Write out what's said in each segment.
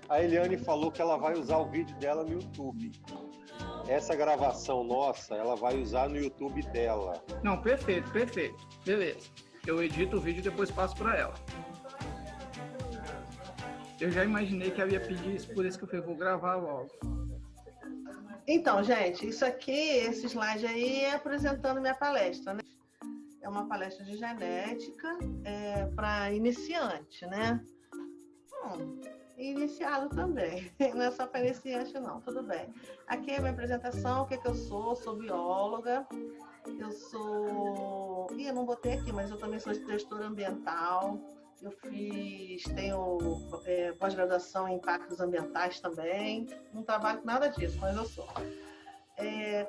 A Eliane falou que ela vai usar o vídeo dela no YouTube. Essa gravação nossa, ela vai usar no YouTube dela. Não, perfeito. Beleza. Eu edito o vídeo e depois passo para ela. Eu já imaginei que ela ia pedir isso, por isso que eu falei, vou gravar logo. Então, gente, isso aqui, esse slide aí é apresentando minha palestra, né? É uma palestra de genética para iniciante, né? Iniciado também, não é só para iniciante não, tudo bem. Aqui é a minha apresentação, o que eu sou bióloga, eu não botei aqui, mas eu também sou gestora ambiental, tenho pós-graduação em impactos ambientais também, não trabalho com nada disso, mas eu sou.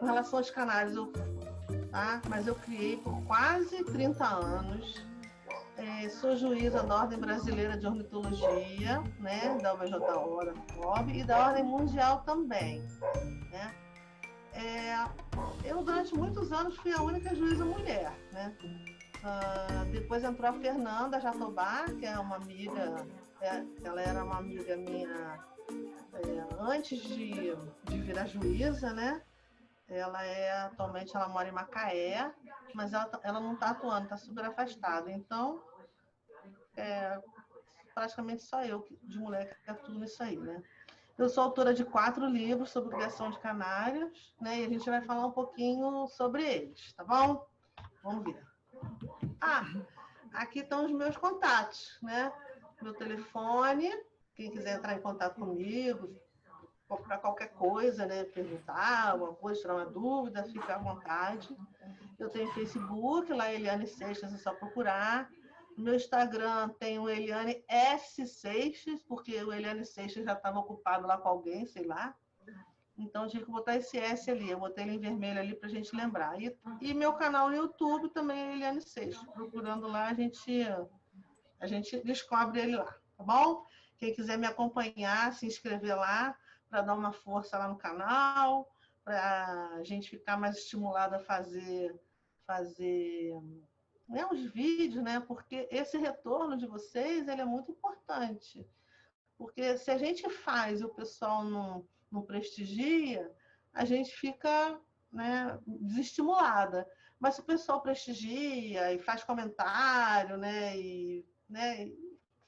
Com relação aos canários, mas eu criei por quase 30 anos. Sou juíza da Ordem Brasileira de Ornitologia, né, da UBJO, da FOB, e da Ordem Mundial também, né? Eu, durante muitos anos, fui a única juíza mulher, né? Depois entrou a Fernanda Jatobá, que é uma amiga, ela era uma amiga minha antes de virar juíza, né? Atualmente ela mora em Macaé, mas ela não está atuando, está super afastada. Então, praticamente só eu, de mulher, que atuo nisso aí, né? Eu sou autora de 4 livros sobre criação de canários, né? E a gente vai falar um pouquinho sobre eles, tá bom? Vamos ver. Aqui estão os meus contatos, né? Meu telefone, quem quiser entrar em contato comigo, para qualquer coisa, né? Perguntar alguma coisa, tirar uma dúvida, fica à vontade. Eu tenho Facebook, lá Eliane Seixas, é só procurar. No meu Instagram tem o Eliane S. Seixas, porque o Eliane Seixas já estava ocupado lá com alguém, sei lá. Então, eu tive que botar esse S ali. Eu botei ele em vermelho ali para a gente lembrar. E meu canal no YouTube também é Eliane Seixas. Procurando lá, a gente descobre ele lá, tá bom? Quem quiser me acompanhar, se inscrever lá, para dar uma força lá no canal, para a gente ficar mais estimulado a fazer os vídeos, né? Porque esse retorno de vocês, ele é muito importante. Porque se a gente faz e o pessoal não prestigia, a gente fica, né, desestimulada. Mas se o pessoal prestigia e faz comentário, né, e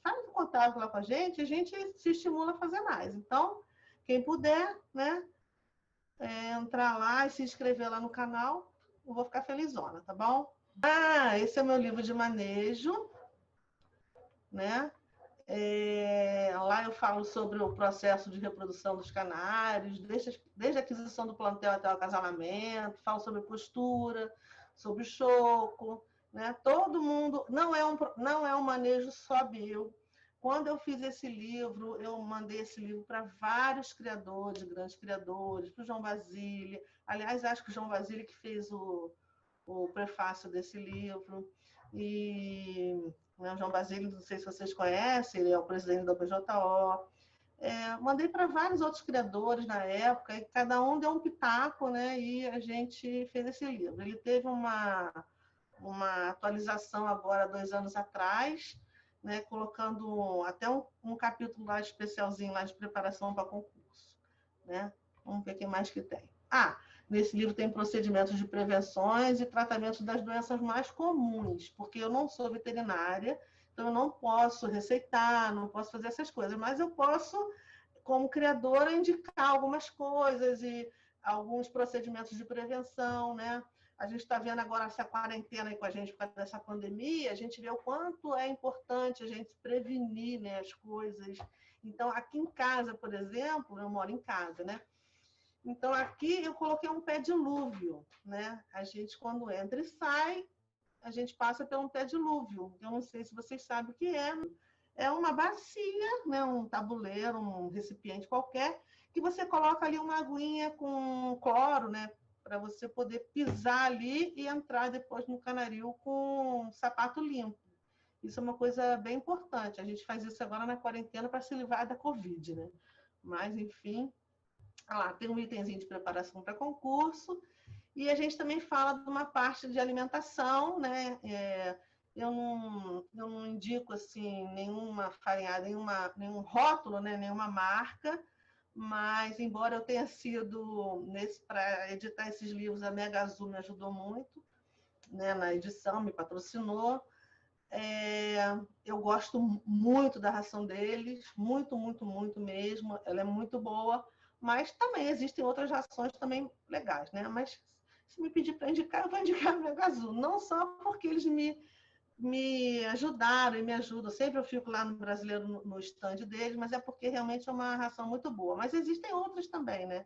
faz um contato lá com a gente se estimula a fazer mais. Então, quem puder, né, entrar lá e se inscrever lá no canal, eu vou ficar felizona, tá bom? Esse é o meu livro de manejo, né? Lá eu falo sobre o processo de reprodução dos canários, desde a aquisição do plantel até o acasalamento, falo sobre postura, sobre choco, né? Todo mundo, não é um manejo só meu. Quando eu fiz esse livro, eu mandei esse livro para vários criadores, grandes criadores, para o João Basile. Aliás, acho que o João Basile que fez o prefácio desse livro. E o João Basile, não sei se vocês conhecem, ele é o presidente da UBJO. Mandei para vários outros criadores na época, e cada um deu um pitaco, né? E a gente fez esse livro. Ele teve uma atualização agora, 2 anos atrás, né, colocando até um capítulo lá especialzinho lá de preparação para concurso, né? Vamos ver o que mais que tem. Nesse livro tem procedimentos de prevenções e tratamentos das doenças mais comuns, porque eu não sou veterinária, então eu não posso receitar, não posso fazer essas coisas, mas eu posso, como criadora, indicar algumas coisas e alguns procedimentos de prevenção, né? A gente está vendo agora essa quarentena aí com a gente por causa dessa pandemia, a gente vê o quanto é importante a gente prevenir, né, as coisas. Então, aqui em casa, por exemplo, eu moro em casa, né? Então, aqui eu coloquei um pé dilúvio, né? A gente, quando entra e sai, a gente passa por um pé dilúvio. Eu não sei se vocês sabem o que é. É uma bacia, né? Um tabuleiro, um recipiente qualquer, que você coloca ali uma aguinha com cloro, né? Para você poder pisar ali e entrar depois no canaril com um sapato limpo. Isso é uma coisa bem importante. A gente faz isso agora na quarentena para se livrar da Covid, né? Mas, enfim, tem um itemzinho de preparação para concurso. E a gente também fala de uma parte de alimentação, né? eu não indico assim nenhuma farinhada, nenhum rótulo, né, nenhuma marca, mas embora eu tenha sido para editar esses livros, a Mega Azul me ajudou muito, né, na edição, me patrocinou. Eu gosto muito da ração deles, muito, muito, muito mesmo. Ela é muito boa, mas também existem outras rações também legais, né? Mas se me pedir para indicar, eu vou indicar a Mega Azul, não só porque eles me ajudaram e me ajudam. Sempre eu fico lá no Brasileiro no stand deles, mas é porque realmente é uma ração muito boa. Mas existem outras também, né?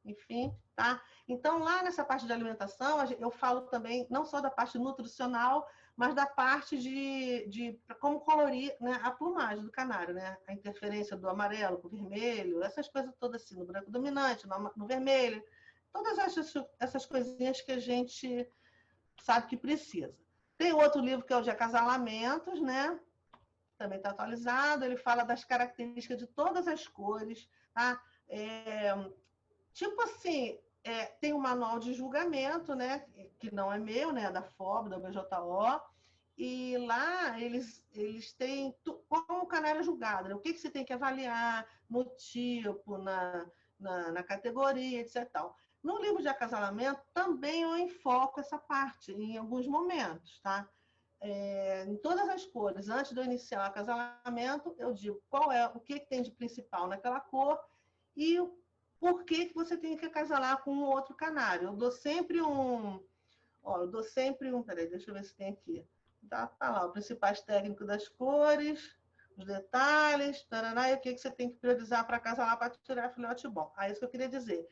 Enfim, tá? Então, lá nessa parte de alimentação, eu falo também não só da parte nutricional, mas da parte de como colorir, né, a plumagem do canário, né? A interferência do amarelo com o vermelho, essas coisas todas assim, no branco dominante, no vermelho, todas essas coisinhas que a gente sabe que precisa. Tem outro livro que é o de acasalamentos, né? Também está atualizado, ele fala das características de todas as cores, tá? Tipo assim, tem um manual de julgamento, né? Que não é meu, né? Da FOB, da BJO, e lá eles têm como o canário é julgado, né? O que você tem que avaliar no tipo, na categoria, etc. Tal. No livro de acasalamento, também eu enfoco essa parte em alguns momentos, tá? Em todas as cores, antes de eu iniciar o acasalamento, eu digo o que tem de principal naquela cor e por que você tem que acasalar com um outro canário. Eu dou sempre um, peraí, deixa eu ver se tem aqui. Tá lá, os principais técnicos das cores, os detalhes, taraná, e o que você tem que priorizar para acasalar para tirar filhote bom. É isso que eu queria dizer.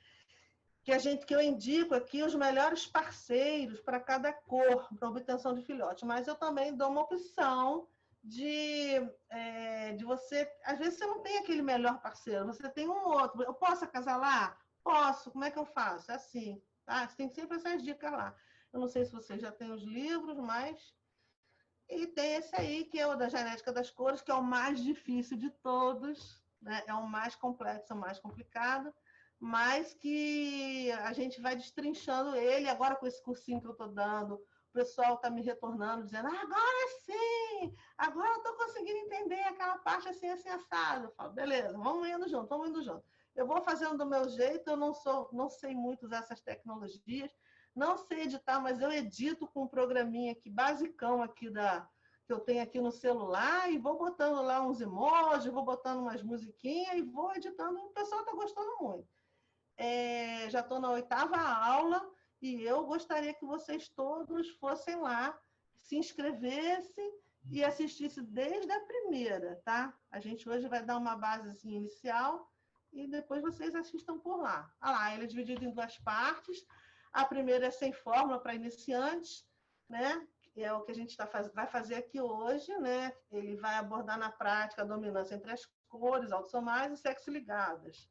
Que eu indico aqui os melhores parceiros para cada cor, para obtenção de filhote, mas eu também dou uma opção de você. Às vezes você não tem aquele melhor parceiro, você tem um outro. Eu posso acasalar? Posso. Como é que eu faço? É assim, tá? Você tem sempre essas dicas lá. Eu não sei se você já tem os livros, mas. E tem esse aí, que é o da genética das cores, que é o mais difícil de todos, né? É o mais complexo, o mais complicado, mas que a gente vai destrinchando ele. Agora, com esse cursinho que eu estou dando, o pessoal está me retornando, dizendo: agora sim, agora eu estou conseguindo entender aquela parte assim, assim, assado. Eu falo: beleza, vamos indo junto, vamos indo junto. Eu vou fazendo do meu jeito, eu não sei muito usar essas tecnologias, não sei editar, mas eu edito com um programinha aqui, basicão aqui que eu tenho aqui no celular, e vou botando lá uns emojis, vou botando umas musiquinhas e vou editando. O pessoal está gostando muito. Já estou na 8ª aula e eu gostaria que vocês todos fossem lá, se inscrevessem e assistissem desde a primeira, tá? A gente hoje vai dar uma base inicial e depois vocês assistam por lá. Olha lá, ele é dividido em 2 partes. A primeira é sem fórmula para iniciantes, né? É o que a gente vai fazer aqui hoje, né? Ele vai abordar na prática a dominância entre as cores, autossomais e sexo-ligadas.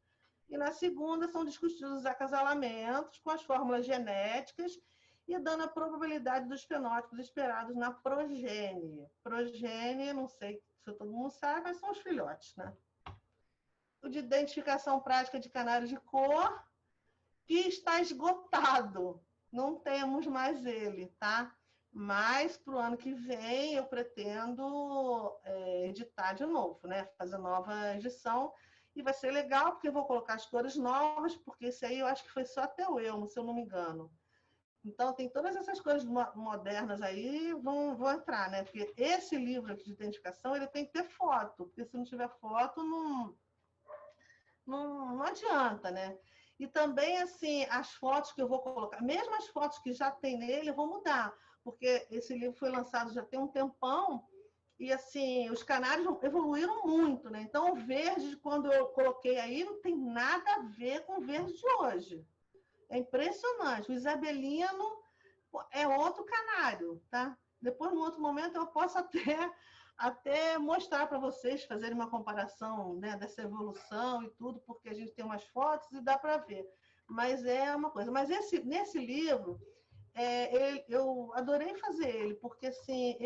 E na segunda são discutidos os acasalamentos com as fórmulas genéticas e dando a probabilidade dos fenótipos esperados na progênie. Progênie, não sei se todo mundo sabe, mas são os filhotes, né? O de identificação prática de canário de cor, que está esgotado. Não temos mais ele, tá? Mas para o ano que vem eu pretendo editar de novo, né? Fazer nova edição. E vai ser legal, porque eu vou colocar as cores novas, porque esse aí eu acho que foi só até o Elmo, se eu não me engano. Então, tem todas essas cores modernas aí, vão entrar, né? Porque esse livro aqui de identificação, ele tem que ter foto, porque se não tiver foto, não adianta, né? E também, assim, as fotos que eu vou colocar, mesmo as fotos que já tem nele, eu vou mudar, porque esse livro foi lançado já tem um tempão, e, assim, os canários evoluíram muito, né? Então, o verde, quando eu coloquei aí, não tem nada a ver com o verde de hoje. É impressionante. O isabelino é outro canário, tá? Depois, num outro momento, eu posso até mostrar para vocês, fazerem uma comparação, né, dessa evolução e tudo, porque a gente tem umas fotos e dá para ver. Mas é uma coisa. Mas nesse livro, eu adorei fazer ele, porque, assim,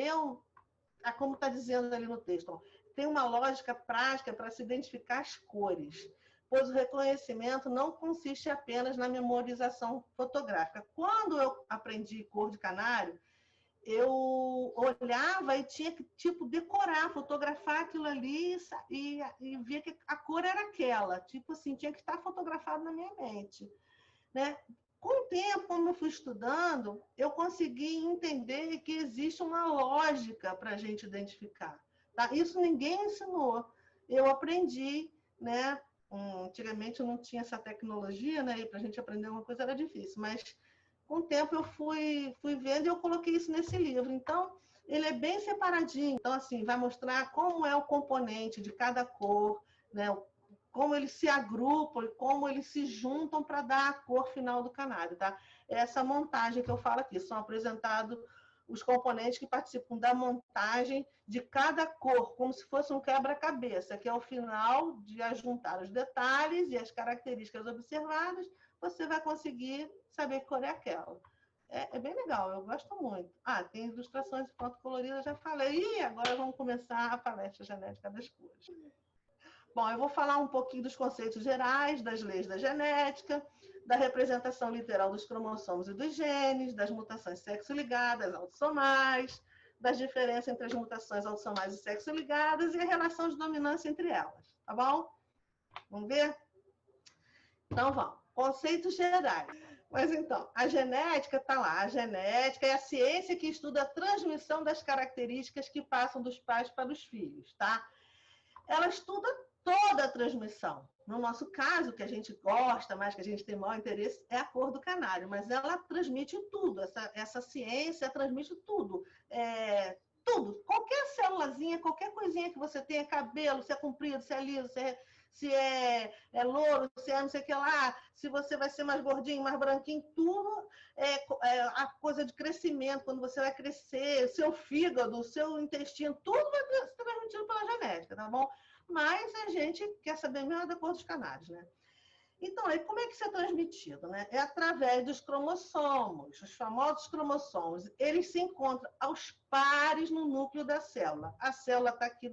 como está dizendo ali no texto, ó, tem uma lógica prática para se identificar as cores, pois o reconhecimento não consiste apenas na memorização fotográfica. Quando eu aprendi cor de canário, eu olhava e tinha que, tipo, decorar, fotografar aquilo ali e ver que a cor era aquela. Tipo assim, tinha que estar fotografado na minha mente, né? Com o tempo, como eu fui estudando, eu consegui entender que existe uma lógica para a gente identificar. Tá? Isso ninguém ensinou. Eu aprendi, né? Antigamente não tinha essa tecnologia, né? E para a gente aprender uma coisa era difícil, mas com o tempo eu fui vendo e eu coloquei isso nesse livro. Então, ele é bem separadinho. Então, assim, vai mostrar como é o componente de cada cor, né? Como eles se agrupam e como eles se juntam para dar a cor final do canário, tá? Essa montagem que eu falo aqui, são apresentados os componentes que participam da montagem de cada cor, como se fosse um quebra-cabeça, que é o final de ajuntar os detalhes e as características observadas, você vai conseguir saber que cor é aquela. É bem legal, eu gosto muito. Ah, tem ilustrações de foto colorida, já falei. E agora vamos começar a palestra genética das cores. Bom, eu vou falar um pouquinho dos conceitos gerais, das leis da genética, da representação literal dos cromossomos e dos genes, das mutações sexo-ligadas, autossomais, das diferenças entre as mutações autossomais e sexo-ligadas e a relação de dominância entre elas, tá bom? Vamos ver? Então, vamos. Conceitos gerais. Mas, então, a genética está lá. A genética é a ciência que estuda a transmissão das características que passam dos pais para os filhos, tá? Ela estuda toda a transmissão. No nosso caso, que a gente gosta mais, que a gente tem maior interesse, é a cor do canário, mas ela transmite tudo, essa ciência transmite tudo. Tudo, qualquer célulazinha, qualquer coisinha que você tenha, cabelo, se é comprido, se é liso, se é louro, se é não sei o que lá, se você vai ser mais gordinho, mais branquinho, tudo a coisa de crescimento, quando você vai crescer, seu fígado, seu intestino, tudo vai ser transmitido pela genética, tá bom? Mas a gente quer saber mesmo da cor dos canários, né? Então, aí como é que isso é transmitido, né? É através dos cromossomos, os famosos cromossomos. Eles se encontram aos pares no núcleo da célula. A célula está aqui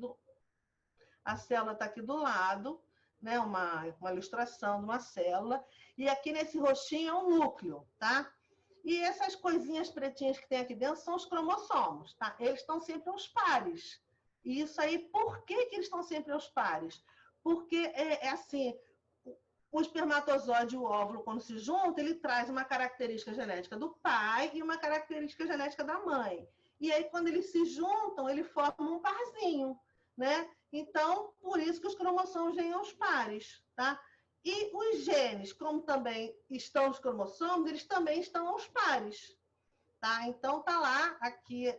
do lado, né? Uma ilustração de uma célula. E aqui nesse roxinho é um núcleo, tá? E essas coisinhas pretinhas que tem aqui dentro são os cromossomos, tá? Eles estão sempre aos pares. E isso aí, por que eles estão sempre aos pares? Porque assim, o espermatozoide e o óvulo, quando se juntam, ele traz uma característica genética do pai e uma característica genética da mãe. E aí, quando eles se juntam, ele forma um parzinho, né? Então, por isso que os cromossomos vêm aos pares, tá? E os genes, como também estão os cromossomos, eles também estão aos pares, tá? Então, tá lá, aqui,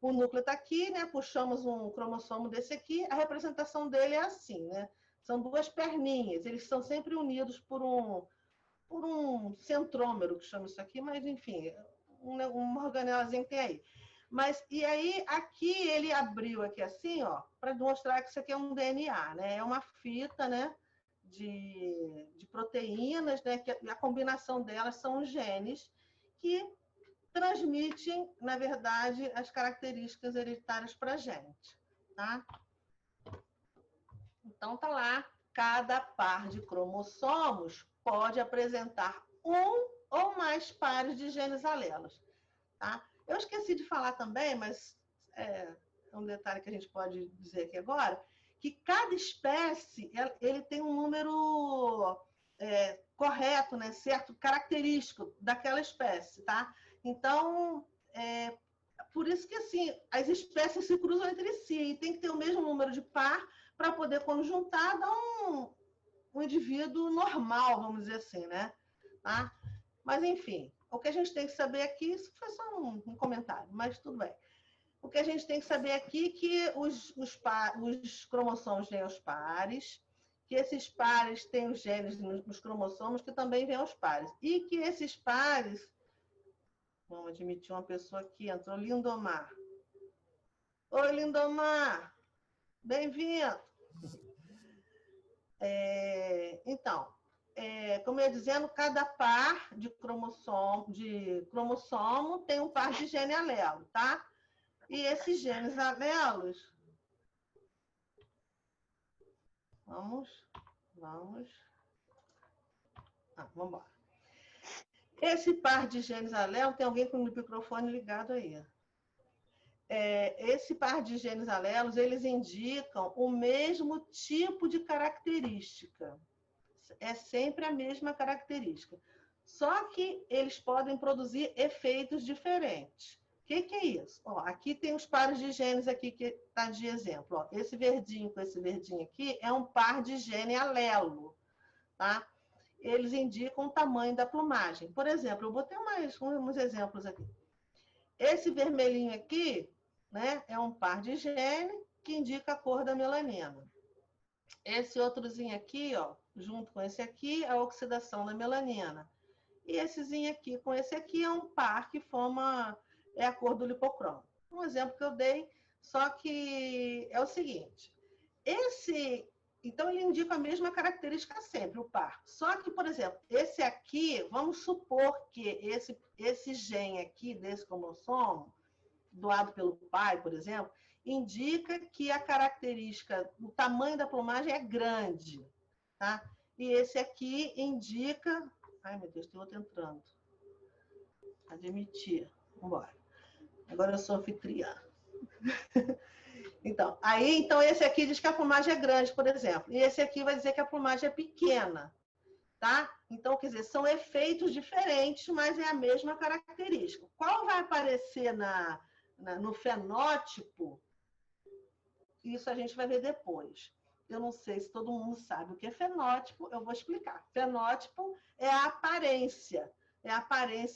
o núcleo está aqui, né? Puxamos um cromossomo desse aqui, a representação dele é assim, né? São duas perninhas, eles são sempre unidos por um centrômero, que chama isso aqui, mas enfim, uma organelazinha que tem aí. Mas, e aí, aqui ele abriu aqui assim, ó, para mostrar que isso aqui é um DNA, né? É uma fita, né? De proteínas, né? Que a combinação delas são os genes que transmitem, na verdade, as características hereditárias para a gente, tá? Então, tá lá, cada par de cromossomos pode apresentar um ou mais pares de genes alelos, tá? Eu esqueci de falar também, mas é um detalhe que a gente pode dizer aqui agora, que cada espécie ele tem um número correto, né, certo, característico daquela espécie, tá? Então, por isso que assim, as espécies se cruzam entre si e tem que ter o mesmo número de par para poder, quando juntar, dar um indivíduo normal, vamos dizer assim, né? Tá? Mas, enfim, o que a gente tem que saber aqui, isso foi só um comentário, mas tudo bem. O que a gente tem que saber aqui é que os cromossomos vêm aos pares, que esses pares têm os genes nos cromossomos que também vêm aos pares. E que esses pares... Vamos admitir uma pessoa aqui, entrou Lindomar. Oi, Lindomar! Bem-vindo! Então, como eu ia dizendo, cada par de cromossomo tem um par de gene alelo, tá? E esses genes alelos... Vamos embora. Esse par de genes alelos, tem alguém com o microfone ligado aí. Esse par de genes alelos, eles indicam o mesmo tipo de característica. É sempre a mesma característica. Só que eles podem produzir efeitos diferentes. O que é isso? Ó, aqui tem os pares de genes aqui que está de exemplo. Ó. Esse verdinho com esse verdinho aqui é um par de gene alelo, tá? Eles indicam o tamanho da plumagem. Por exemplo, eu botei uns exemplos aqui. Esse vermelhinho aqui, né, é um par de gene que indica a cor da melanina. Esse outrozinho aqui, ó, junto com esse aqui, é a oxidação da melanina. E essezinho aqui com esse aqui é um par que forma a cor do lipocromo. Um exemplo que eu dei, só que é o seguinte. Então, ele indica a mesma característica sempre, o par. Só que, por exemplo, esse aqui, vamos supor que esse gene aqui, desse cromossomo, doado pelo pai, por exemplo, indica que a característica, o tamanho da plumagem é grande, tá? E esse aqui indica... Ai, meu Deus, tem outro entrando. Admitir. Vamos embora. Agora eu sou anfitriã. Então, esse aqui diz que a plumagem é grande, por exemplo. E esse aqui vai dizer que a plumagem é pequena, tá? Então, quer dizer, são efeitos diferentes, mas é a mesma característica. Qual vai aparecer no fenótipo? Isso a gente vai ver depois. Eu não sei se todo mundo sabe o que é fenótipo, eu vou explicar. Fenótipo é a aparência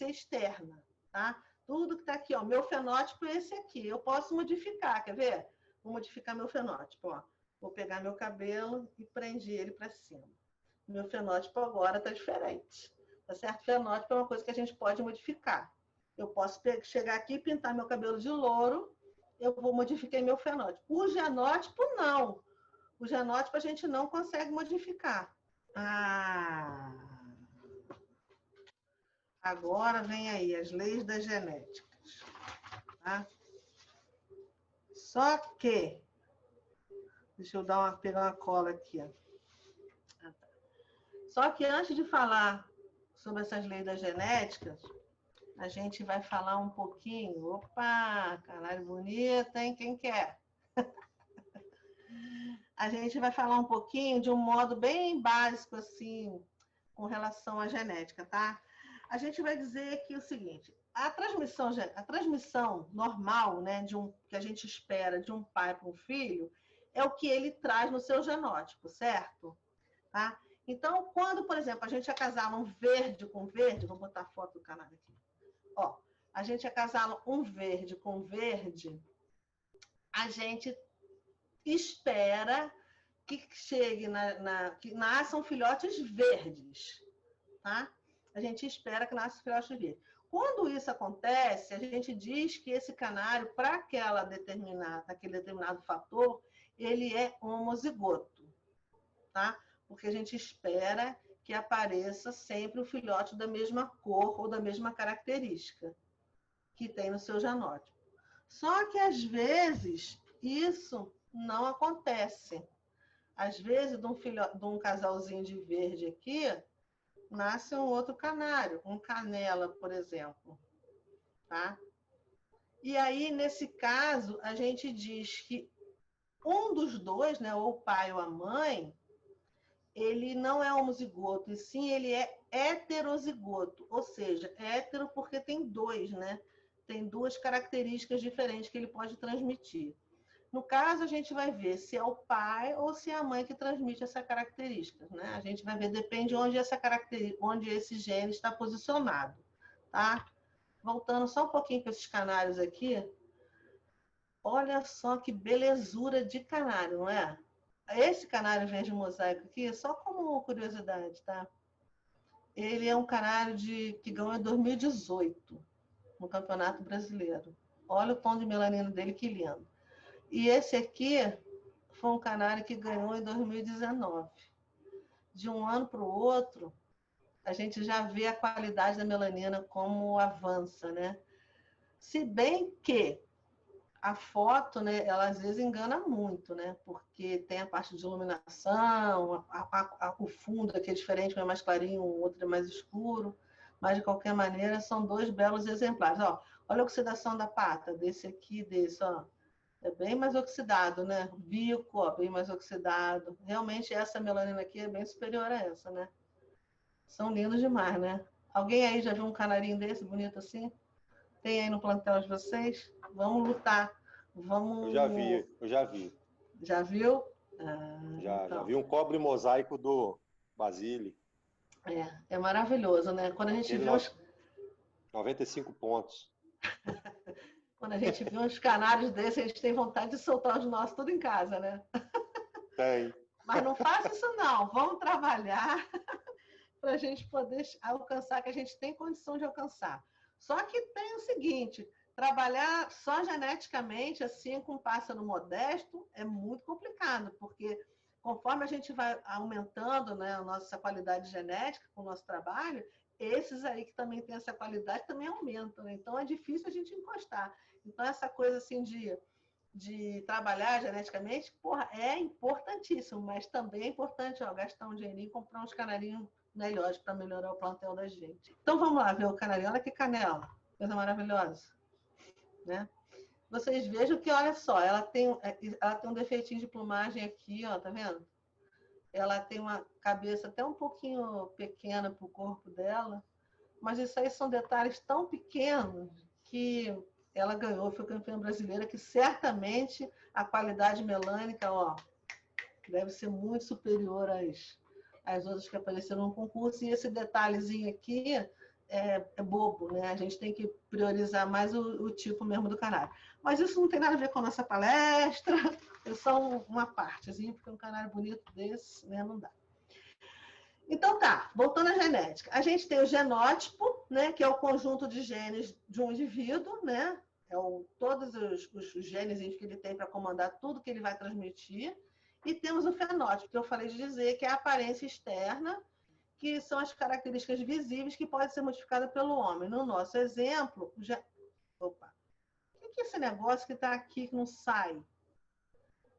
externa, tá? Tudo que está aqui, ó, meu fenótipo é esse aqui. Eu posso modificar, quer ver? Vou modificar meu fenótipo, ó. Vou pegar meu cabelo e prender ele para cima. Meu fenótipo agora está diferente, tá certo? Fenótipo é uma coisa que a gente pode modificar. Eu posso chegar aqui e pintar meu cabelo de louro, eu vou modificar meu fenótipo. O genótipo, não. O genótipo a gente não consegue modificar. Agora vem aí as leis das genéticas. Tá? Só que... Deixa eu pegar uma cola aqui. Só que antes de falar sobre essas leis das genéticas, a gente vai falar um pouquinho... Opa, canário bonito, hein? Quem quer? A gente vai falar um pouquinho de um modo bem básico, assim, com relação à genética, tá? A gente vai dizer que o seguinte, a transmissão normal, né, que a gente espera de um pai para um filho, é o que ele traz no seu genótipo, certo? Tá? Então, quando, por exemplo, a gente acasala um verde com verde, vou botar a foto do canal aqui. Ó, a gente acasala um verde com verde, a gente espera que que nasçam filhotes verdes, tá? A gente espera que nasçam filhotes verdes. Quando isso acontece, a gente diz que esse canário, para aquele determinado fator, ele é homozigoto, tá? Porque a gente espera que apareça sempre o filhote da mesma cor ou da mesma característica que tem no seu genótipo. Só que, às vezes, isso não acontece. Às vezes, de um casalzinho de verde aqui, nasce um outro canário, um canela, por exemplo. Tá? E aí, nesse caso, a gente diz que um dos dois, né, ou o pai ou a mãe, ele não é homozigoto, e sim ele é heterozigoto, ou seja, hétero porque tem dois, né? Tem duas características diferentes que ele pode transmitir. No caso, a gente vai ver se é o pai ou se é a mãe que transmite essa característica, né? A gente vai ver, depende onde esse gene está posicionado, tá? Voltando só um pouquinho para esses canários aqui, olha só que belezura de canário, não é? Esse canário verde mosaico aqui, só como curiosidade, tá? Ele é um canário que ganhou em 2018, no Campeonato Brasileiro. Olha o tom de melanina dele, que lindo. E esse aqui foi um canário que ganhou em 2019. De um ano para o outro, a gente já vê a qualidade da melanina como avança, né? Se bem que a foto, né, ela às vezes engana muito, né? Porque tem a parte de iluminação, o fundo aqui é diferente, um é mais clarinho, o outro é mais escuro. Mas, de qualquer maneira, são 2 belos exemplares. Ó, olha a oxidação da pata, desse aqui, desse, ó. É bem mais oxidado, né? Bico, ó, bem mais oxidado. Realmente, essa melanina aqui é bem superior a essa, né? São lindos demais, né? Alguém aí já viu um canarinho desse, bonito assim? Tem aí no plantel de vocês? Vamos lutar. Vamos... Eu já vi. Já viu? Já Então. vi um cobre mosaico do Basile. É maravilhoso, né? Quando a gente vê 95 pontos. Quando a gente vê uns canários desses, a gente tem vontade de soltar os nossos tudo em casa, né? Tem. Mas não faça isso não. Vamos trabalhar para a gente poder alcançar, que a gente tem condição de alcançar. Só que tem o seguinte, trabalhar só geneticamente, assim, com um pássaro modesto, é muito complicado, porque conforme a gente vai aumentando, né, a nossa qualidade genética com o nosso trabalho, esses aí que também têm essa qualidade também aumentam, né? Então é difícil a gente encostar. Então essa coisa assim de trabalhar geneticamente, porra, é importantíssimo, mas também é importante, ó, gastar um dinheirinho e comprar uns canarinhos melhores para melhorar o plantel da gente. Então vamos lá ver o canarinho. Olha que canela, coisa maravilhosa, né? Vocês vejam que, olha só, ela tem um defeitinho de plumagem aqui, ó, tá vendo? Ela tem uma cabeça até um pouquinho pequena para o corpo dela, mas isso aí são detalhes tão pequenos que ela ganhou, foi campeã brasileira, que certamente a qualidade melânica, ó, deve ser muito superior às outras que apareceram no concurso. E esse detalhezinho aqui é bobo, né? A gente tem que priorizar mais o tipo mesmo do canário. Mas isso não tem nada a ver com a nossa palestra, é só uma partezinha, porque um canário bonito desse, né, não dá. Então tá, voltando à genética. A gente tem o genótipo, né, que é o conjunto de genes de um indivíduo, né? Todos os genes que ele tem para comandar tudo que ele vai transmitir. E temos o fenótipo, que eu falei de dizer, que é a aparência externa, que são as características visíveis que podem ser modificadas pelo homem. No nosso exemplo, opa, o que é esse negócio que está aqui que não sai?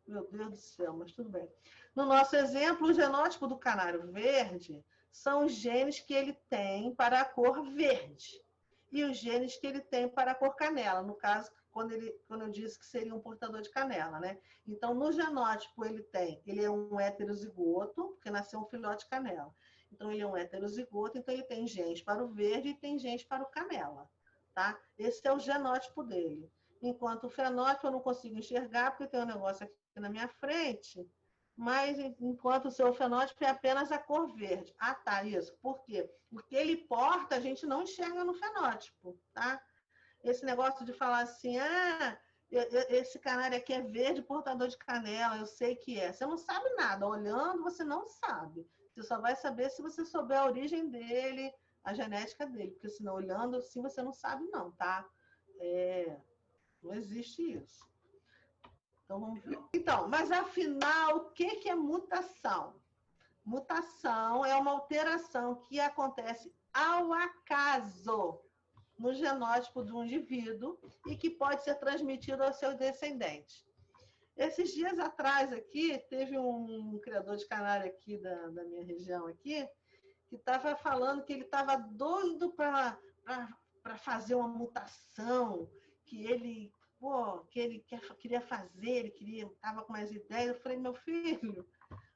Meu Deus do céu, mas tudo bem. No nosso exemplo, o genótipo do canário verde são os genes que ele tem para a cor verde e os genes que ele tem para a cor canela, no caso, quando eu disse que seria um portador de canela, né? Então, no genótipo, ele é um heterozigoto, porque nasceu um filhote de canela. Então, ele é um heterozigoto, então ele tem genes para o verde e tem genes para o canela, tá? Esse é o genótipo dele. Enquanto o fenótipo eu não consigo enxergar, porque tem um negócio aqui na minha frente, mas enquanto o seu fenótipo é apenas a cor verde. Ah, tá, isso. Por quê? Porque ele porta, a gente não enxerga no fenótipo, tá? Esse negócio de falar assim, esse canário aqui é verde, portador de canela, eu sei que é. Você não sabe nada. Olhando, você não sabe. Você só vai saber se você souber a origem dele, a genética dele. Porque senão, olhando assim, você não sabe não, tá? Não existe isso. Então, vamos ver. Então, mas afinal, o que é mutação? Mutação é uma alteração que acontece ao acaso no genótipo de um indivíduo e que pode ser transmitido aos seus descendentes. Esses dias atrás aqui, teve um criador de canário aqui da minha região aqui, que estava falando que ele estava doido para fazer uma mutação, que ele queria fazer, ele estava com mais ideias. Eu falei, meu filho,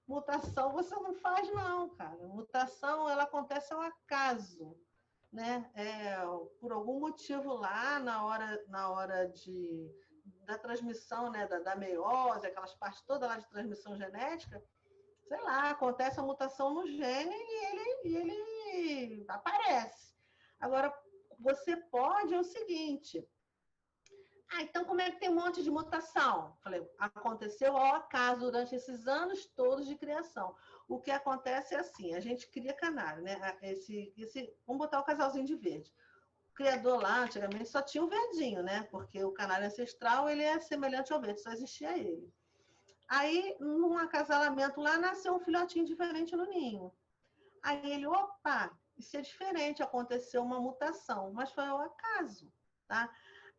mutação você não faz não, cara. Mutação, ela acontece ao acaso, né? Por algum motivo lá, na hora da transmissão, né? da meiose, aquelas partes todas lá de transmissão genética, sei lá, acontece a mutação no gene e ele aparece. Agora, você pode, é o seguinte... então como é que tem um monte de mutação? Falei, aconteceu ao acaso durante esses anos todos de criação. O que acontece é assim, a gente cria canário, né? Vamos botar o casalzinho de verde. O criador lá, antigamente, só tinha o verdinho, né? Porque o canário ancestral, ele é semelhante ao verde, só existia ele. Aí, num acasalamento lá, nasceu um filhotinho diferente no ninho. Aí ele, opa, isso é diferente, aconteceu uma mutação, mas foi ao acaso, tá?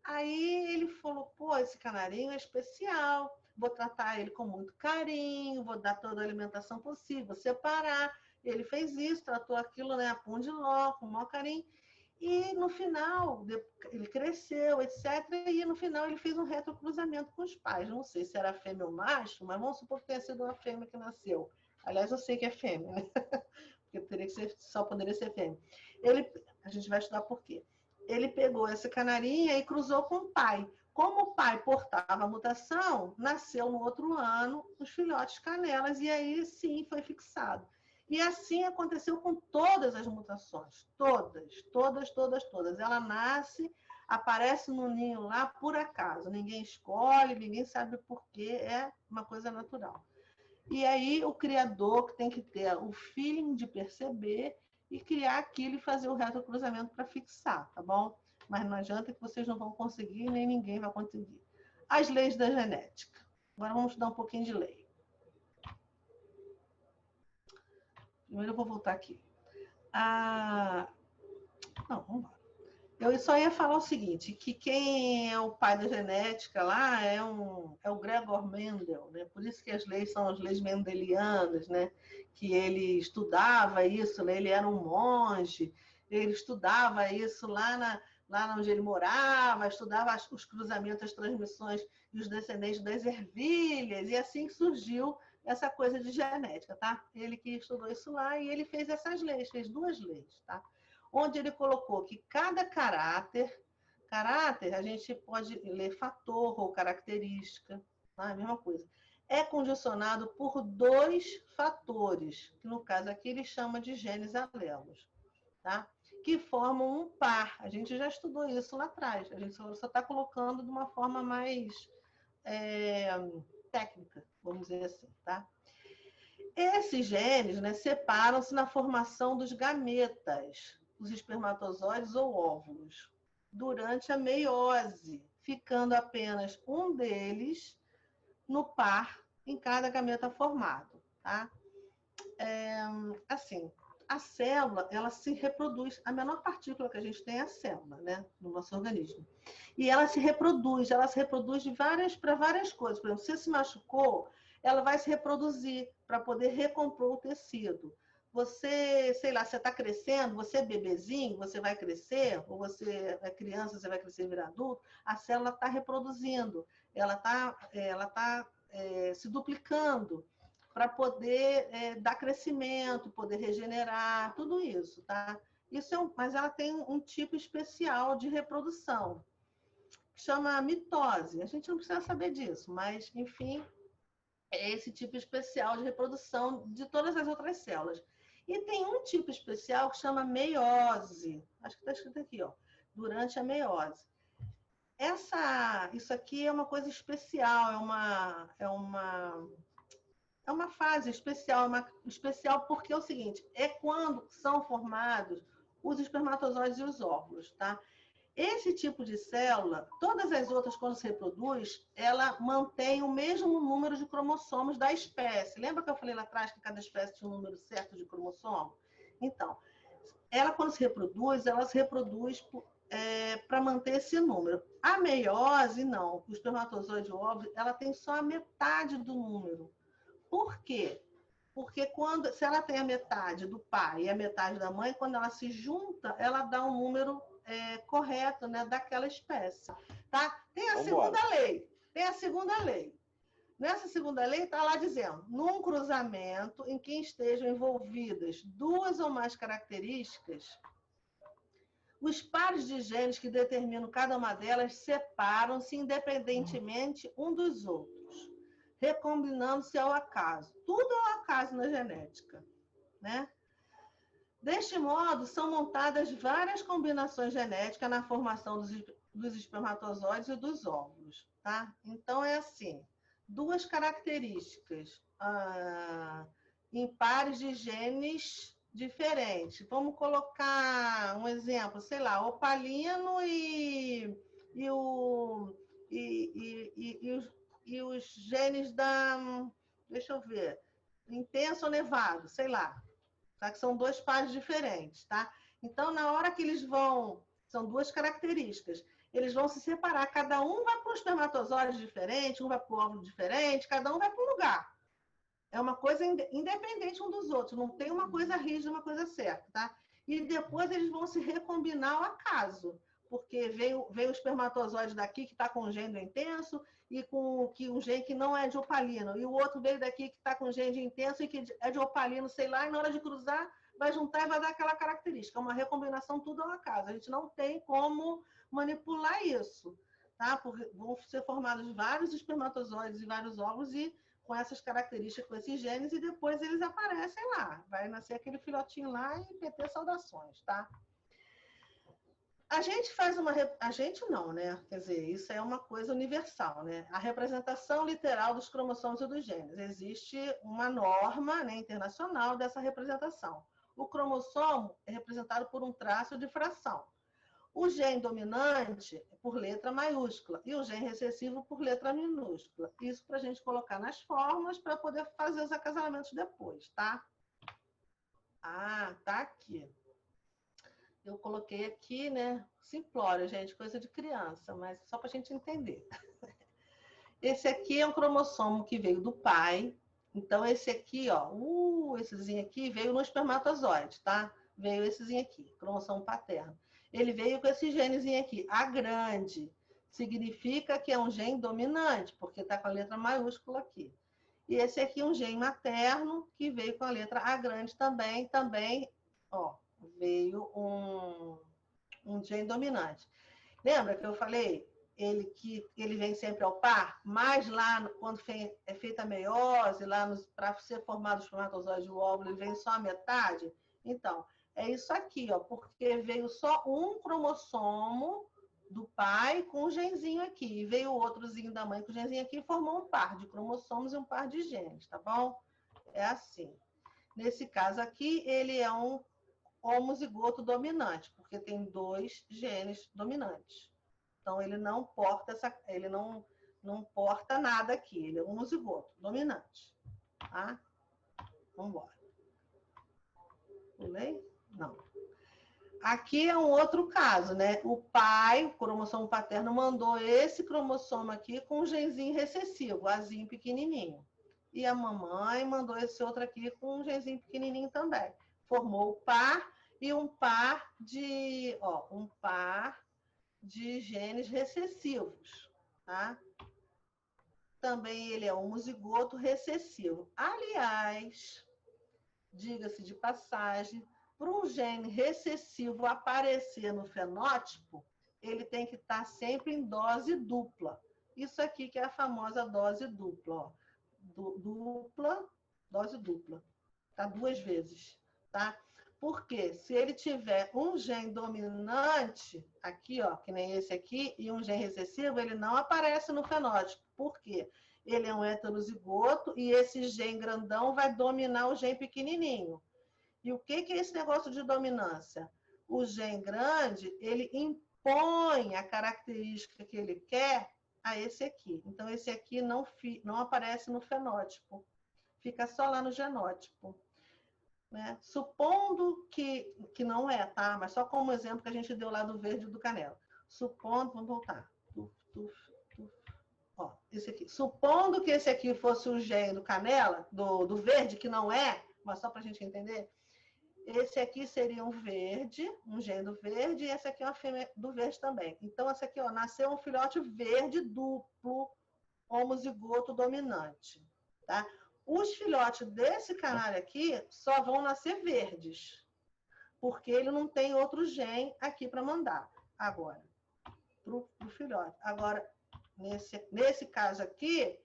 Aí ele falou, pô, esse canarinho é especial, vou tratar ele com muito carinho, vou dar toda a alimentação possível, vou separar. Ele fez isso, tratou aquilo, né, a pum de ló, com o maior carinho. E no final, ele cresceu, etc. E no final ele fez um retrocruzamento com os pais. Não sei se era fêmea ou macho, mas vamos supor que tenha sido uma fêmea que nasceu. Aliás, eu sei que é fêmea, né? Porque teria que ser, só poderia ser fêmea. A gente vai estudar por quê. Ele pegou essa canarinha e cruzou com o pai. Como o pai portava a mutação, nasceu no outro ano os filhotes canelas, e aí sim foi fixado. E assim aconteceu com todas as mutações. Todas. Ela nasce, aparece no ninho lá por acaso. Ninguém escolhe, ninguém sabe por quê, é uma coisa natural. E aí o criador que tem que ter o feeling de perceber e criar aquilo e fazer o retrocruzamento para fixar, tá bom? Mas não adianta que vocês não vão conseguir, nem ninguém vai conseguir. As leis da genética. Agora vamos estudar um pouquinho de lei. Primeiro eu vou voltar aqui. Não, vamos lá. Eu só ia falar o seguinte, que quem é o pai da genética lá é o Gregor Mendel, né? Por isso que as leis são as leis mendelianas, né? Que ele estudava isso, né? Ele era um monge, ele estudava isso lá onde ele morava, estudava os cruzamentos, as transmissões e os descendentes das ervilhas, e assim que surgiu essa coisa de genética, tá? Ele que estudou isso lá e ele fez essas leis, fez 2 leis, tá? Onde ele colocou que cada caráter, a gente pode ler fator ou característica, tá? A mesma coisa. É condicionado por 2 fatores, que no caso aqui ele chama de genes alelos, tá? Que formam um par. A gente já estudou isso lá atrás, a gente só está colocando de uma forma mais técnica, vamos dizer assim, tá? Esses genes, né, separam-se na formação dos gametas, os espermatozoides ou óvulos, durante a meiose, ficando apenas um deles no par em cada gameta formado, tá? Assim, a célula, ela se reproduz, a menor partícula que a gente tem é a célula, né, no nosso organismo. E ela se reproduz para várias coisas. Por exemplo, se se machucou, ela vai se reproduzir para poder recompor o tecido. Você, sei lá, você está crescendo, você é bebezinho, você vai crescer, ou você é criança, você vai crescer e virar adulto, a célula está reproduzindo, ela tá se duplicando para poder dar crescimento, poder regenerar, tudo isso, tá? Mas ela tem um tipo especial de reprodução, que chama mitose. A gente não precisa saber disso, mas, enfim, é esse tipo especial de reprodução de todas as outras células. E tem um tipo especial que chama meiose. Acho que está escrito aqui, ó, durante a meiose. Isso aqui é uma coisa especial, é uma fase especial, especial porque é o seguinte, é quando são formados os espermatozoides e os óvulos, tá? Esse tipo de célula, todas as outras, quando se reproduz, ela mantém o mesmo número de cromossomos da espécie. Lembra que eu falei lá atrás que cada espécie tinha um número certo de cromossomo? Então, ela quando se reproduz, ela se reproduz para manter esse número. A meiose, não. O espermatozoide e o óvulo, ela tem só a metade do número. Por quê? Porque se ela tem a metade do pai e a metade da mãe, quando ela se junta, ela dá um número correto, né, daquela espécie. Tá? Tem a segunda lei. Nessa segunda lei está lá dizendo, num cruzamento em que estejam envolvidas 2 ou mais características, os pares de genes que determinam cada uma delas separam-se independentemente um dos outros, recombinando-se ao acaso. Tudo é ao acaso na genética, né? Deste modo, são montadas várias combinações genéticas na formação dos espermatozoides e dos óvulos, tá? Então, é assim, 2 características em pares de genes diferentes. Vamos colocar um exemplo, sei lá, opalino e os genes deixa eu ver, intenso ou nevado, sei lá. Tá? Que são 2 pares diferentes, tá? Então, na hora que eles são 2 características, eles vão se separar, cada um vai para um espermatozoide diferente, um vai para o óvulo diferente, cada um vai para um lugar. É uma coisa independente um dos outros, não tem uma coisa rígida, uma coisa certa, tá? E depois eles vão se recombinar ao acaso, porque veio o espermatozoide daqui que está com gênio intenso e com um gene que não é de opalino, e o outro veio daqui que está com gênio intenso e que é de opalino, sei lá, e na hora de cruzar vai juntar e vai dar aquela característica, uma recombinação tudo ao acaso. A gente não tem como manipular isso, tá? Porque vão ser formados vários espermatozoides e vários óvulos e com essas características, com esses genes, e depois eles aparecem lá. Vai nascer aquele filhotinho lá e PT saudações, tá? A gente faz uma... A gente não, né? Quer dizer, isso é uma coisa universal, né? A representação literal dos cromossomos e dos genes. Existe uma norma, né, internacional dessa representação. O cromossomo é representado por um traço de fração. O gene dominante por letra maiúscula e o gene recessivo por letra minúscula. Isso para a gente colocar nas formas para poder fazer os acasalamentos depois, tá? Ah, tá aqui. Eu coloquei aqui, né? Simplório, gente, coisa de criança, mas só para a gente entender. Esse aqui é um cromossomo que veio do pai. Então, esse aqui, ó, essezinho aqui veio no espermatozoide, tá? Veio essezinho aqui, cromossomo paterno. Ele veio com esse genezinho aqui, A grande. Significa que é um gene dominante, porque está com a letra maiúscula aqui. E esse aqui é um gene materno, que veio com a letra A grande também, ó, veio um gene dominante. Lembra que eu falei que ele vem sempre ao par, mas lá, quando é feita a meiose, lá para ser formado o espermatozoide e o óvulo, ele vem só a metade? Então, é isso aqui, ó, porque veio só um cromossomo do pai com um genzinho aqui, e veio outrozinho da mãe com o genzinho aqui e formou um par de cromossomos e um par de genes, tá bom? É assim. Nesse caso aqui, ele é um homozigoto dominante, porque tem 2 genes dominantes. Então, ele não porta não porta nada aqui, ele é um homozigoto dominante, tá? Vamos embora. Pulei? Não. Aqui é um outro caso, né? O pai, o cromossomo paterno, mandou esse cromossomo aqui com um genzinho recessivo, Azinho pequenininho. E a mamãe mandou esse outro aqui com um genzinho pequenininho também. Formou o par e um par de genes recessivos, tá? Também ele é homozigoto recessivo. Aliás, diga-se de passagem, para um gene recessivo aparecer no fenótipo, ele tem que estar sempre em dose dupla. Isso aqui que é a famosa dose dupla, ó. Dose dupla. Tá 2 vezes, tá? Porque se ele tiver um gene dominante, aqui, ó, que nem esse aqui, e um gene recessivo, ele não aparece no fenótipo. Por quê? Ele é um heterozigoto e esse gene grandão vai dominar o gene pequenininho. E o que é esse negócio de dominância? O gene grande, ele impõe a característica que ele quer a esse aqui. Então, esse aqui não aparece no fenótipo. Fica só lá no genótipo. Né? Supondo que não é, tá? Mas só como exemplo que a gente deu lá do verde e do canela. Supondo, vamos voltar. Ó, esse aqui. Supondo que esse aqui fosse o gene do canela, do verde, que não é, mas só para a gente entender, esse aqui seria um verde, um gene do verde, e esse aqui é uma fêmea do verde também. Então, esse aqui, ó, nasceu um filhote verde duplo, homozigoto dominante, tá? Os filhotes desse canário aqui só vão nascer verdes, porque ele não tem outro gene aqui para mandar. Agora, pro filhote. Agora, nesse caso aqui,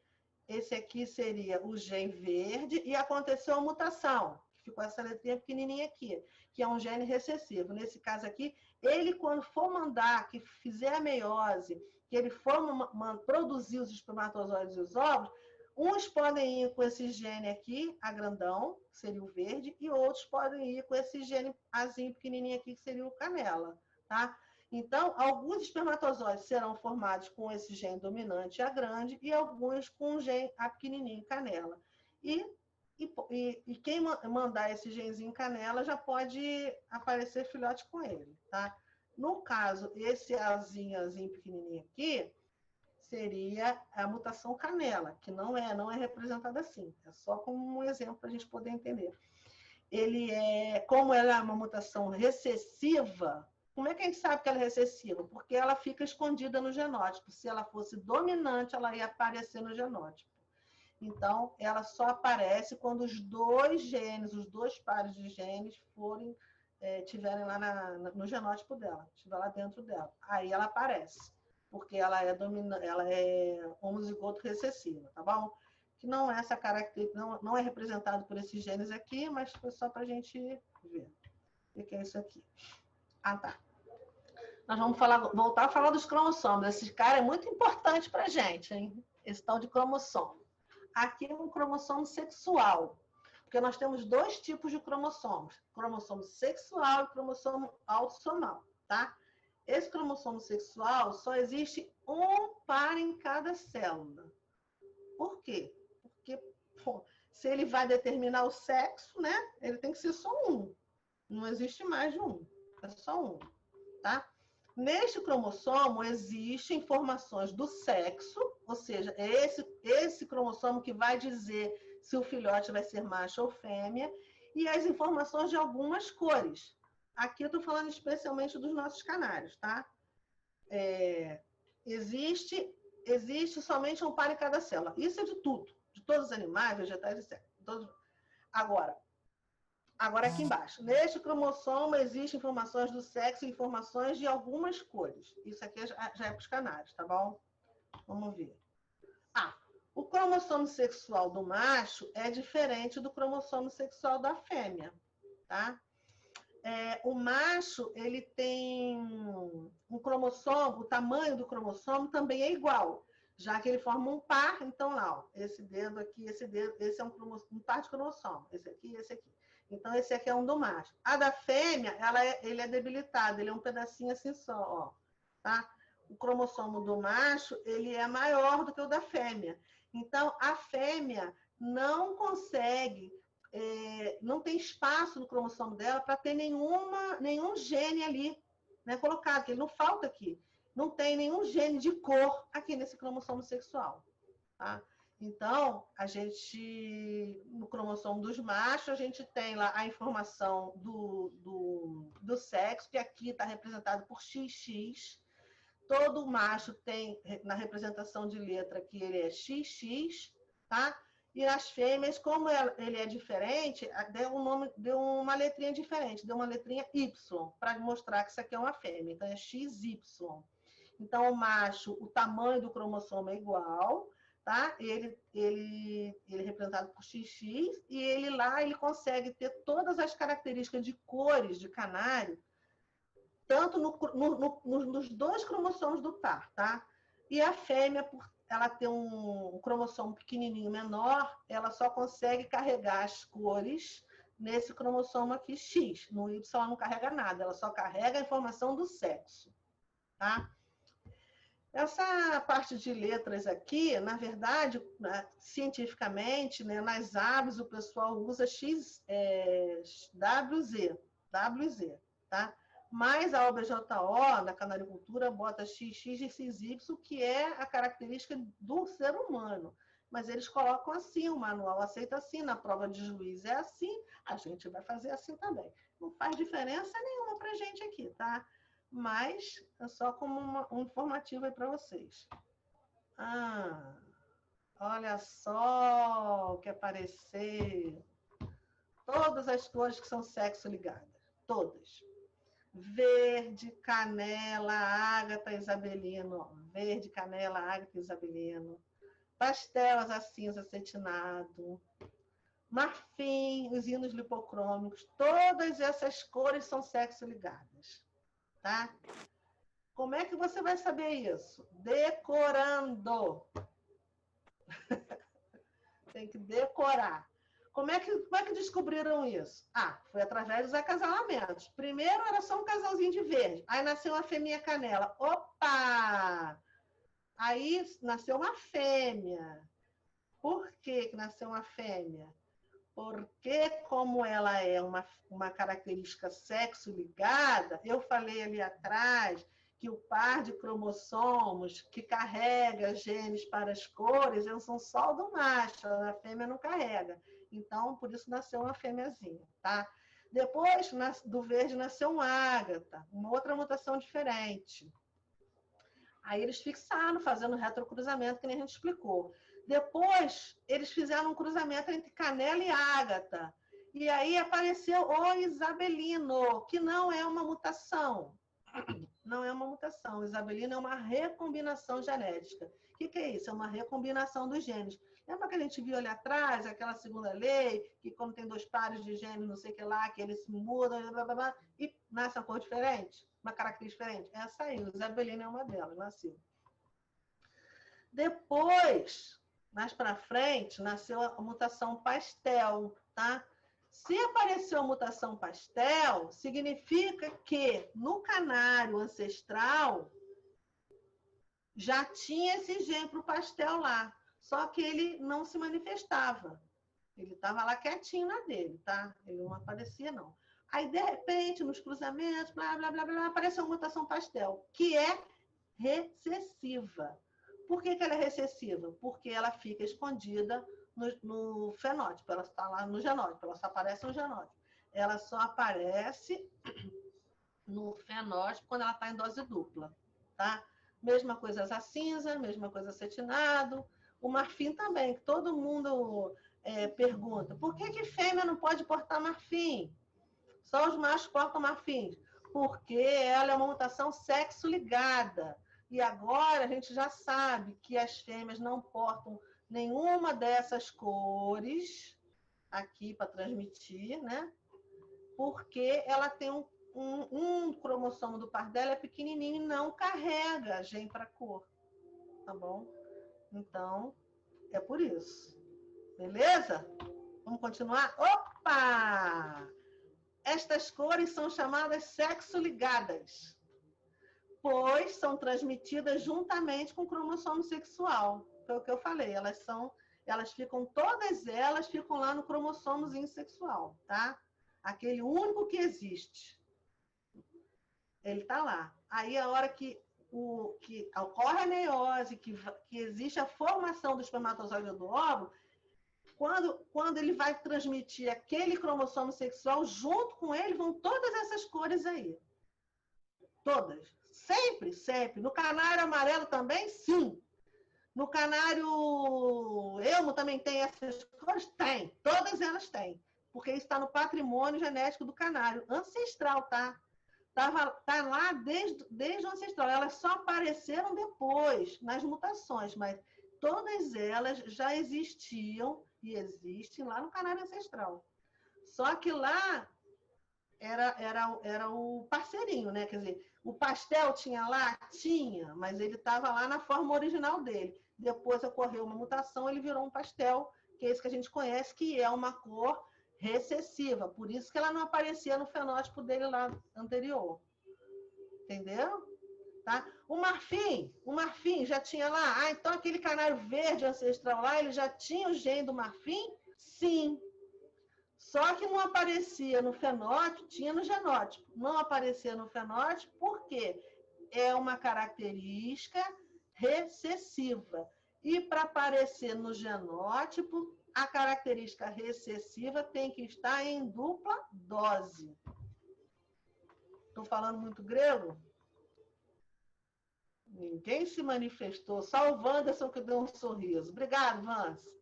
esse aqui seria o gene verde e aconteceu a mutação, que ficou essa letrinha pequenininha aqui, que é um gene recessivo. Nesse caso aqui, ele quando for mandar, que fizer a meiose, que ele for produzir os espermatozoides e os óvulos, uns podem ir com esse gene aqui, a grandão, que seria o verde, e outros podem ir com esse gene azinho pequenininho aqui, que seria o canela, tá? Então, alguns espermatozoides serão formados com esse gene dominante A grande e alguns com o gene A pequenininho, canela. E quem mandar esse genzinho canela já pode aparecer filhote com ele, tá? No caso, esse Azinho pequenininho aqui, seria a mutação canela, que não é representada assim. É só como um exemplo para a gente poder entender. Como ela é uma mutação recessiva, como é que a gente sabe que ela é recessiva? Porque ela fica escondida no genótipo. Se ela fosse dominante, ela ia aparecer no genótipo. Então, ela só aparece quando os dois genes, os dois pares de genes tiverem lá no genótipo dela, estiver lá dentro dela. Aí ela aparece, porque ela é homozigoto recessiva, tá bom? Que não é essa característica, não é representado por esses genes aqui, mas foi só para a gente ver. O que é isso aqui? Ah, tá. Nós vamos voltar a falar dos cromossomos. Esse cara é muito importante para a gente, hein? Esse tal de cromossomo. Aqui é um cromossomo sexual, porque nós temos dois tipos de cromossomos: cromossomo sexual e cromossomo autossomal, tá? Esse cromossomo sexual só existe um par em cada célula. Por quê? Porque se ele vai determinar o sexo, né? Ele tem que ser só um. Não existe mais de um. É só um, tá? Neste cromossomo existem informações do sexo, ou seja, é esse cromossomo que vai dizer se o filhote vai ser macho ou fêmea, e as informações de algumas cores. Aqui eu estou falando especialmente dos nossos canários, tá? Existe somente um par em cada célula. Isso é de tudo, de todos os animais, vegetais, etc. Agora aqui embaixo. Neste cromossomo existem informações do sexo e informações de algumas cores. Isso aqui já é para os canários, tá bom? Vamos ver. O cromossomo sexual do macho é diferente do cromossomo sexual da fêmea, tá? O macho, ele tem um cromossomo, o tamanho do cromossomo também é igual, já que ele forma um par. Então, lá, ó, esse dedo aqui, esse é um par de cromossomo, esse aqui e esse aqui. Então, esse aqui é um do macho. A da fêmea, ele é debilitado, ele é um pedacinho assim só, ó, tá? O cromossomo do macho, ele é maior do que o da fêmea. Então, a fêmea não consegue, não tem espaço no cromossomo dela para ter nenhum gene ali, né, colocado, que ele não falta aqui. Não tem nenhum gene de cor aqui nesse cromossomo sexual, tá? Então, no cromossomo dos machos, a gente tem lá a informação do sexo, que aqui está representado por XX. Todo macho tem, na representação de letra, que ele é XX, tá? E as fêmeas, como ele é diferente, deu uma letrinha diferente, deu uma letrinha Y, para mostrar que isso aqui é uma fêmea. Então, é XY. Então, o macho, o tamanho do cromossomo é igual, tá? Ele é representado por XX, e ele consegue ter todas as características de cores de canário, tanto nos dois cromossomos do par, tá? E a fêmea, por ela ter um cromossomo pequenininho menor, ela só consegue carregar as cores nesse cromossomo aqui X. No Y ela não carrega nada, ela só carrega a informação do sexo, tá? Essa parte de letras aqui, na verdade, cientificamente, né, nas aves o pessoal usa WZ, tá? Mas a OBJO, na canaricultura, bota XX e XY, que é a característica do ser humano. Mas eles colocam assim, o manual aceita assim, na prova de juiz é assim, a gente vai fazer assim também. Não faz diferença nenhuma para a gente aqui, tá? Mas é só como um informativo aí para vocês. Olha só o que apareceu. Todas as cores que são sexo ligadas. Todas. Verde, canela, ágata, isabelino. Verde, canela, ágata, isabelino. Pastel, cinza, acetinado. Marfim, os hinos lipocrômicos. Todas essas cores são sexo ligadas. Tá? Como é que você vai saber isso? Decorando. Tem que decorar. Como é que descobriram isso? Foi através dos acasalamentos. Primeiro era só um casalzinho de verde. Aí nasceu uma fêmea canela. Opa! Aí nasceu uma fêmea. Por que nasceu uma fêmea? Porque, como ela é uma característica sexo ligada, eu falei ali atrás que o par de cromossomos que carrega genes para as cores, eles são só do macho, a fêmea não carrega. Então, por isso nasceu uma fêmeazinha, tá? Depois, do verde, nasceu um ágata, uma outra mutação diferente. Aí eles fixaram, fazendo retrocruzamento, que nem a gente explicou. Depois, eles fizeram um cruzamento entre canela e ágata. E aí apareceu o isabelino, que não é uma mutação. Não é uma mutação. O isabelino é uma recombinação genética. O que é isso? É uma recombinação dos genes. Lembra que a gente viu ali atrás, aquela segunda lei, que quando tem 2 pares de genes, não sei o que lá, que eles se mudam, blá, blá, blá, e nasce uma cor diferente? Uma característica diferente? Essa aí, o isabelino é uma delas, nasceu. Depois, mais para frente, nasceu a mutação pastel, tá? Se apareceu a mutação pastel, significa que no canário ancestral já tinha esse gene para o pastel lá, só que ele não se manifestava. Ele estava lá quietinho na dele, tá? Ele não aparecia, não. Aí, de repente, nos cruzamentos, blá, blá, blá, blá, apareceu uma mutação pastel, que é recessiva. Por que ela é recessiva? Porque ela fica escondida no fenótipo, ela está lá no genótipo, ela só aparece no genótipo. Ela só aparece no fenótipo quando ela está em dose dupla, tá? Mesma coisa a cinza, mesma coisa acetinado, o marfim também, que todo mundo pergunta, por que fêmea não pode portar marfim? Só os machos portam marfim. Porque ela é uma mutação sexo-ligada. E agora a gente já sabe que as fêmeas não portam nenhuma dessas cores aqui para transmitir, né? Porque ela tem um cromossomo do par dela é pequenininho e não carrega gene para cor, tá bom? Então, é por isso. Beleza? Vamos continuar? Opa! Estas cores são chamadas sexo-ligadas, pois são transmitidas juntamente com o cromossomo sexual. Foi o que eu falei, todas elas ficam lá no cromossomozinho sexual, tá? Aquele único que existe. Ele está lá. Aí, a hora que ocorre a meiose, que existe a formação do espermatozoide do óvulo, quando ele vai transmitir aquele cromossomo sexual, junto com ele vão todas essas cores aí. Todas. Sempre, sempre. No canário amarelo também, sim. No canário elmo também tem essas cores? Tem. Todas elas têm. Porque isso está no patrimônio genético do canário. Ancestral, tá? Tá lá desde o ancestral. Elas só apareceram depois, nas mutações, mas todas elas já existiam e existem lá no canário ancestral. Só que lá era o parceirinho, né? Quer dizer, o pastel tinha lá? Tinha, mas ele estava lá na forma original dele. Depois ocorreu uma mutação, ele virou um pastel, que é esse que a gente conhece, que é uma cor recessiva. Por isso que ela não aparecia no fenótipo dele lá anterior. Entendeu? Tá? O marfim já tinha lá? Ah, então aquele canário verde ancestral lá, ele já tinha o gene do marfim? Sim. Só que não aparecia no fenótipo, tinha no genótipo. Não aparecia no fenótipo, por quê? É uma característica recessiva. E para aparecer no genótipo, a característica recessiva tem que estar em dupla dose. Estou falando muito grego? Ninguém se manifestou, só o Wanderson que deu um sorriso. Obrigado, Vance.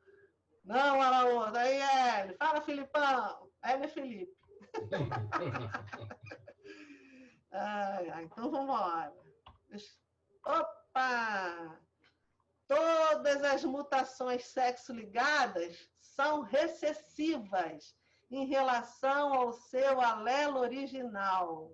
Não, Alaúda, aí Hélio. Fala, Filipão. Hélio é Felipe. Então vamos embora. Opa! Todas as mutações sexo-ligadas são recessivas em relação ao seu alelo original.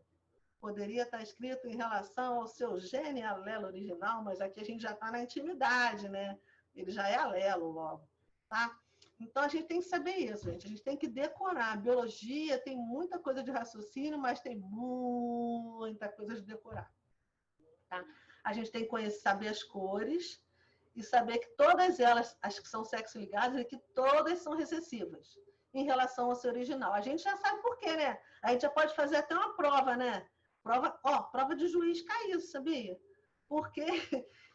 Poderia estar escrito em relação ao seu gene alelo original, mas aqui a gente já está na intimidade, né? Ele já é alelo logo, tá? Então a gente tem que saber isso, gente. A gente tem que decorar. A biologia tem muita coisa de raciocínio, mas tem muita coisa de decorar, tá? A gente tem que saber as cores e saber que todas elas, as que são sexo ligadas, e que todas são recessivas em relação ao seu original. A gente já sabe por quê, né? A gente já pode fazer até uma prova, né? Prova de juiz cai isso, sabia? Porque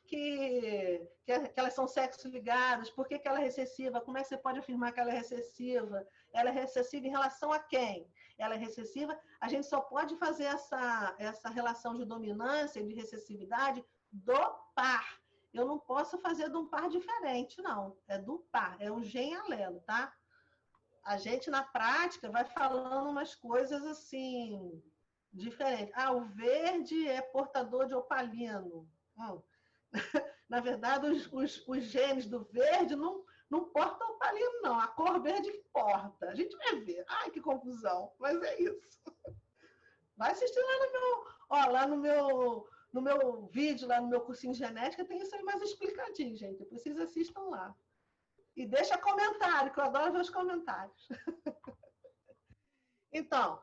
que elas são sexo ligadas, por que ela é recessiva, como é que você pode afirmar que ela é recessiva? Ela é recessiva em relação a quem? Ela é recessiva, a gente só pode fazer essa relação de dominância, de recessividade do par. Eu não posso fazer de um par diferente, não. É do par, é o gen alelo, tá? A gente, na prática, vai falando umas coisas assim, diferentes. Ah, o verde é portador de opalino. Na verdade, os genes do verde não portam opalino, não. A cor verde que porta. A gente vai ver. Ai, que confusão. Mas é isso. Vai assistir lá no meu vídeo, lá no meu cursinho de genética, tem isso aí mais explicadinho, gente. Vocês assistam lá. E deixa comentário, que eu adoro ver os comentários. Então,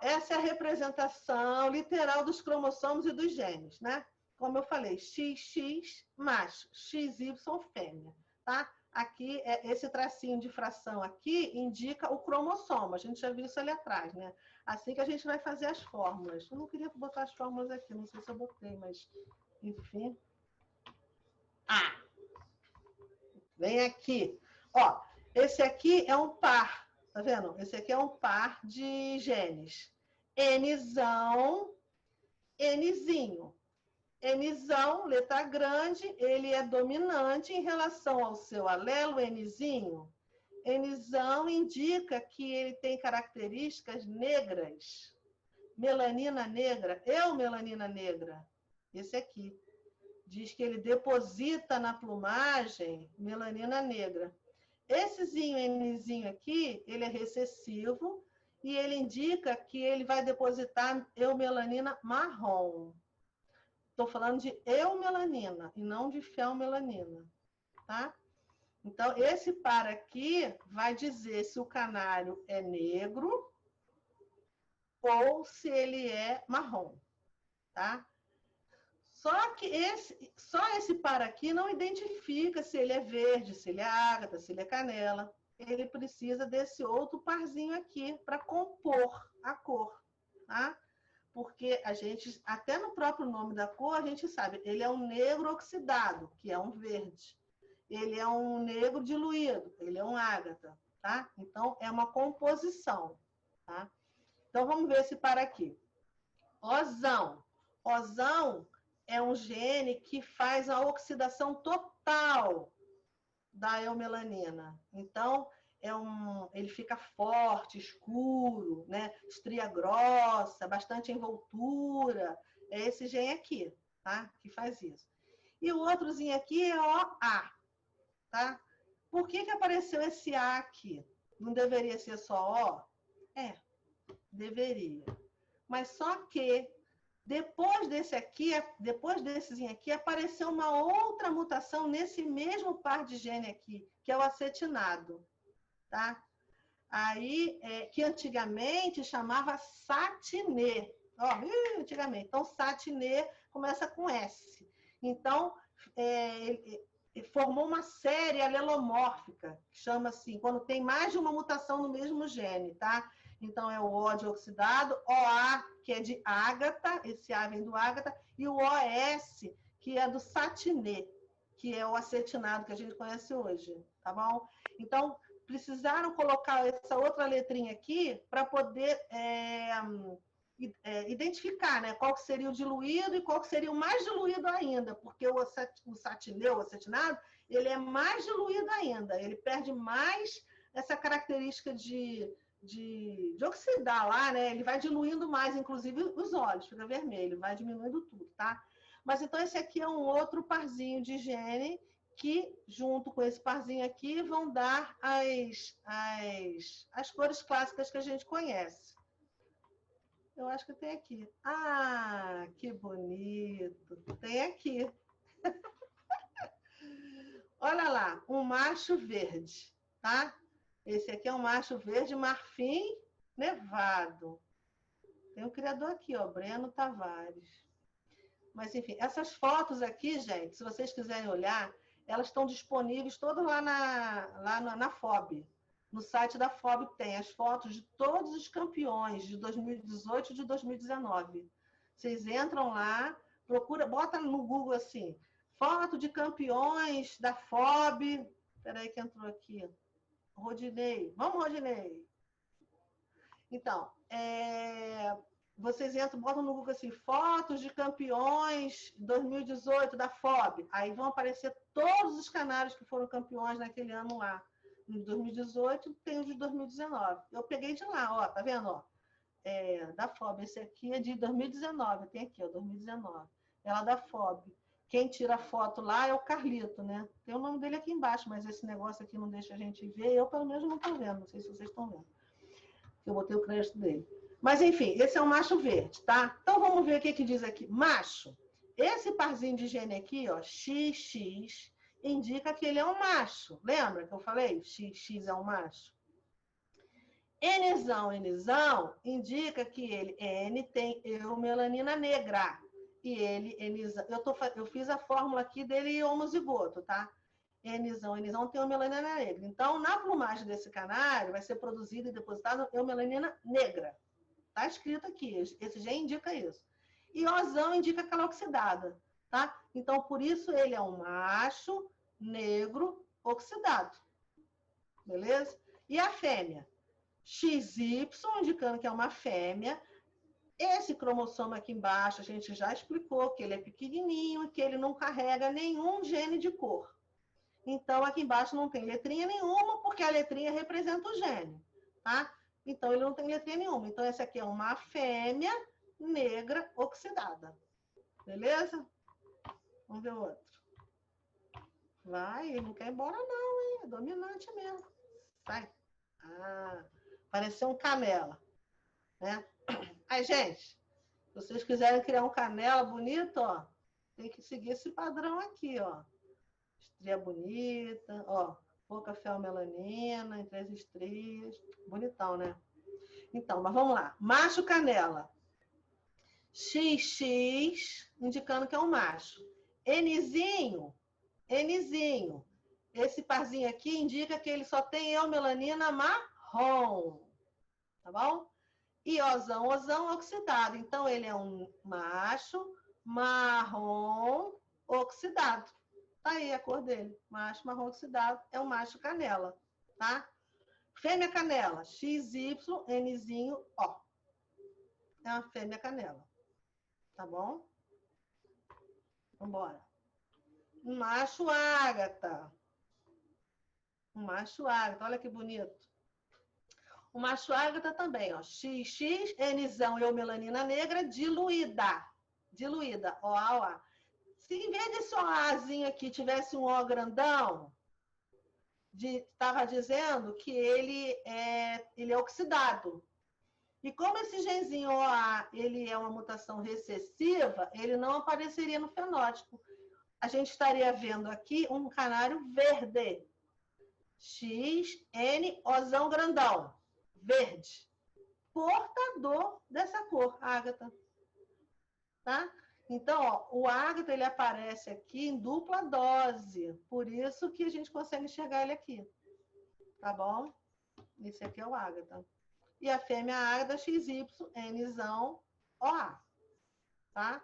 essa é a representação literal dos cromossomos e dos genes, né? Como eu falei, XX macho, XY fêmea, tá? Aqui, esse tracinho de fração aqui indica o cromossomo. A gente já viu isso ali atrás, né? Assim que a gente vai fazer as fórmulas. Eu não queria botar as fórmulas aqui, não sei se eu botei, mas enfim. Vem aqui. Esse aqui é um par, tá vendo? Esse aqui é um par de genes. Nzão, Nzinho. Nzão, letra grande, ele é dominante em relação ao seu alelo Nzinho. Nzão indica que ele tem características negras. Melanina negra, melanina negra. Esse aqui. Diz que ele deposita na plumagem melanina negra. Essezinho Nzinho aqui, ele é recessivo e ele indica que ele vai depositar eumelanina marrom. Estou falando de eumelanina e não de felmelanina, tá? Então, esse par aqui vai dizer se o canário é negro ou se ele é marrom, tá? Só que esse par aqui não identifica se ele é verde, se ele é ágata, se ele é canela. Ele precisa desse outro parzinho aqui para compor a cor, tá? Porque a gente, até no próprio nome da cor, a gente sabe, ele é um negro oxidado, que é um verde. Ele é um negro diluído, ele é um ágata, tá? Então, é uma composição, tá? Então, vamos ver esse par aqui. Ozão. Ozão é um gene que faz a oxidação total da eumelanina. Então, ele fica forte, escuro, né? Estria grossa, bastante envoltura. É esse gene aqui, tá? Que faz isso. E o outrozinho aqui é OA, tá? Por que apareceu esse A aqui? Não deveria ser só O? Deveria. Mas só que depois dessezinho aqui, apareceu uma outra mutação nesse mesmo par de gene aqui, que é o acetinado, tá? Aí, que antigamente chamava satinê. Antigamente. Então, satinê começa com S. Então, formou uma série alelomórfica, que chama assim, quando tem mais de uma mutação no mesmo gene, tá? Então, é o O de oxidado, OA, que é de ágata, esse A vem do ágata, e o OS, que é do satinê, que é o acetinado que a gente conhece hoje, tá bom? Então, precisaram colocar essa outra letrinha aqui para poder identificar, né, qual que seria o diluído e qual que seria o mais diluído ainda, porque o satinê, o acetinado, ele é mais diluído ainda, ele perde mais essa característica de oxidar lá, né? Ele vai diluindo mais, inclusive os olhos, fica vermelho, vai diminuindo tudo, tá? Mas então esse aqui é um outro parzinho de gene que, junto com esse parzinho aqui, vão dar as cores clássicas que a gente conhece. Eu acho que tem aqui. Ah, que bonito! Tem aqui. Olha lá, um macho verde, tá? Esse aqui é um macho verde marfim nevado. Tem um criador aqui, Breno Tavares. Mas, enfim, essas fotos aqui, gente, se vocês quiserem olhar, elas estão disponíveis todas lá na FOB. No site da FOB tem as fotos de todos os campeões de 2018 e de 2019. Vocês entram lá, procura, bota no Google assim, foto de campeões da FOB. Peraí que entrou aqui. Rodinei. Vamos, Rodinei. Então, vocês entram, botam no Google assim, fotos de campeões 2018 da FOB. Aí vão aparecer todos os canários que foram campeões naquele ano lá. Em 2018, tem o de 2019. Eu peguei de lá, ó, tá vendo? Ó? Da FOB. Esse aqui é de 2019. Tem aqui, ó, 2019. Ela da FOB. Quem tira a foto lá é o Carlito, né? Tem o nome dele aqui embaixo, mas esse negócio aqui não deixa a gente ver. Eu, pelo menos, não estou vendo. Não sei se vocês estão vendo. Eu botei o crédito dele. Mas, enfim, esse é o macho verde, tá? Então, vamos ver o que diz aqui. Macho. Esse parzinho de gene aqui, ó, XX, indica que ele é um macho. Lembra que eu falei? XX é um macho. Nzão, indica que ele, N tem eumelanina negra. E ele, Nzão, eu fiz a fórmula aqui dele homozigoto, tá? Nzão tem eumelanina negra. Então, na plumagem desse canário, vai ser produzida e depositada eumelanina negra. Tá escrito aqui, esse já indica isso. E Ozão indica que ela é oxidada, tá? Então, por isso, ele é um macho negro oxidado. Beleza? E a fêmea? XY, indicando que é uma fêmea. Esse cromossomo aqui embaixo, a gente já explicou que ele é pequenininho e que ele não carrega nenhum gene de cor. Então, aqui embaixo não tem letrinha nenhuma, porque a letrinha representa o gene, tá? Então, ele não tem letrinha nenhuma. Então, esse aqui é uma fêmea negra oxidada. Beleza? Vamos ver o outro. Vai, ele não quer ir embora não, hein? É dominante mesmo. Sai. Pareceu um canela, né? Aí, gente, se vocês quiserem criar um canela bonito, ó, tem que seguir esse padrão aqui, ó. Estria bonita, ó, pouca feomelanina, em 3 estrias. Bonitão, né? Então, mas vamos lá. Macho canela. XX, indicando que é um macho. Nzinho. Esse parzinho aqui indica que ele só tem eumelanina marrom. Tá bom? E ozão oxidado. Então, ele é um macho marrom oxidado. Tá aí a cor dele. Macho marrom oxidado é um macho canela, tá? Fêmea canela, XY, Nzinho, ó. É uma fêmea canela. Tá bom? Vambora. Um macho ágata. Olha que bonito. O macho ágata também, ó. XX, Nzão, eumelanina negra, diluída. Ó. Se em vez desse OAzinho aqui tivesse um O grandão, estava dizendo que ele é oxidado. E como esse genzinho OA ele é uma mutação recessiva, ele não apareceria no fenótipo. A gente estaria vendo aqui um canário verde. XN, Ozão grandão. Verde. Portador dessa cor, ágata. Tá? Então, ó, o ágata ele aparece aqui em dupla dose. Por isso que a gente consegue enxergar ele aqui. Tá bom? Esse aqui é o ágata. E a fêmea ágata XY, Nzão, OA. Tá?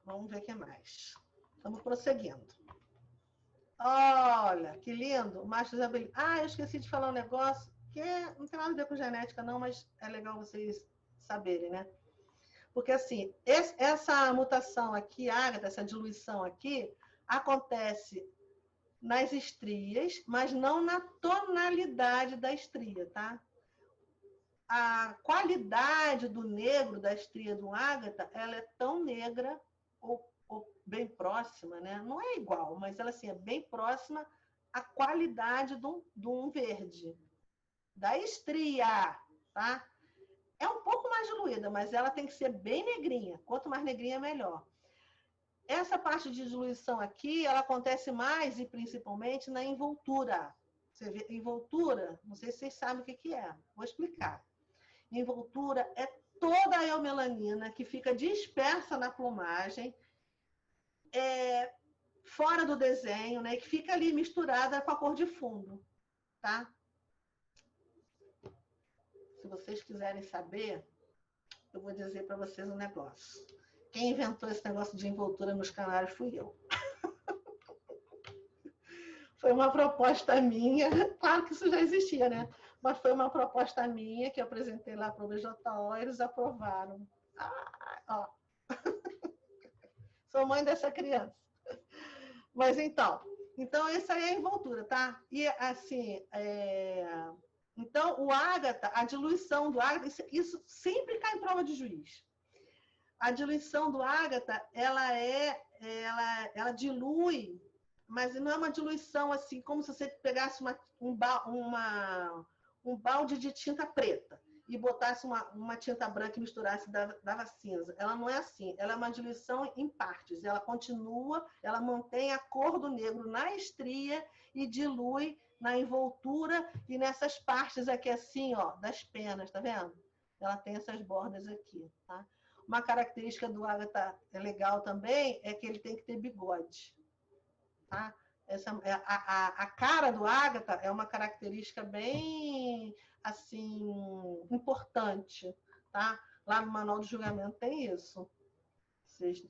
Vamos ver o que mais. Estamos prosseguindo. Olha, que lindo. Macho isabelino. Eu esqueci de falar um negócio que não tem nada a ver com genética, não, mas é legal vocês saberem, né? Porque, assim, essa mutação aqui, ágata, essa diluição aqui, acontece nas estrias, mas não na tonalidade da estria, tá? A qualidade do negro da estria do ágata, ela é tão negra ou bem próxima, né? Não é igual, mas ela assim, é bem próxima à qualidade de um verde. Da estria, tá? É um pouco mais diluída, mas ela tem que ser bem negrinha. Quanto mais negrinha, melhor. Essa parte de diluição aqui, ela acontece mais e principalmente na envoltura. Você vê, envoltura, não sei se vocês sabem o que é. Vou explicar. Envoltura é toda a eumelanina que fica dispersa na plumagem, fora do desenho, né? Que fica ali misturada com a cor de fundo, tá? Se vocês quiserem saber, eu vou dizer para vocês um negócio. Quem inventou esse negócio de envoltura nos canários fui eu. Foi uma proposta minha, claro que isso já existia, né? Mas foi uma proposta minha que eu apresentei lá para o BJO, eles aprovaram. Ó. Sou mãe dessa criança. Mas então essa aí é a envoltura, tá? E assim, então o ágata, a diluição do ágata, isso sempre cai em prova de juiz. A diluição do ágata, ela dilui, mas não é uma diluição assim, como se você pegasse um balde de tinta preta e botasse uma tinta branca e misturasse, dava cinza. Ela não é assim, ela é uma diluição em partes. Ela continua, ela mantém a cor do negro na estria e dilui na envoltura e nessas partes aqui assim, ó, das penas, tá vendo? Ela tem essas bordas aqui, tá? Uma característica do ágata legal também é que ele tem que ter bigode, tá? A cara do ágata é uma característica bem assim importante, tá? Lá no Manual do Julgamento tem isso. Se vocês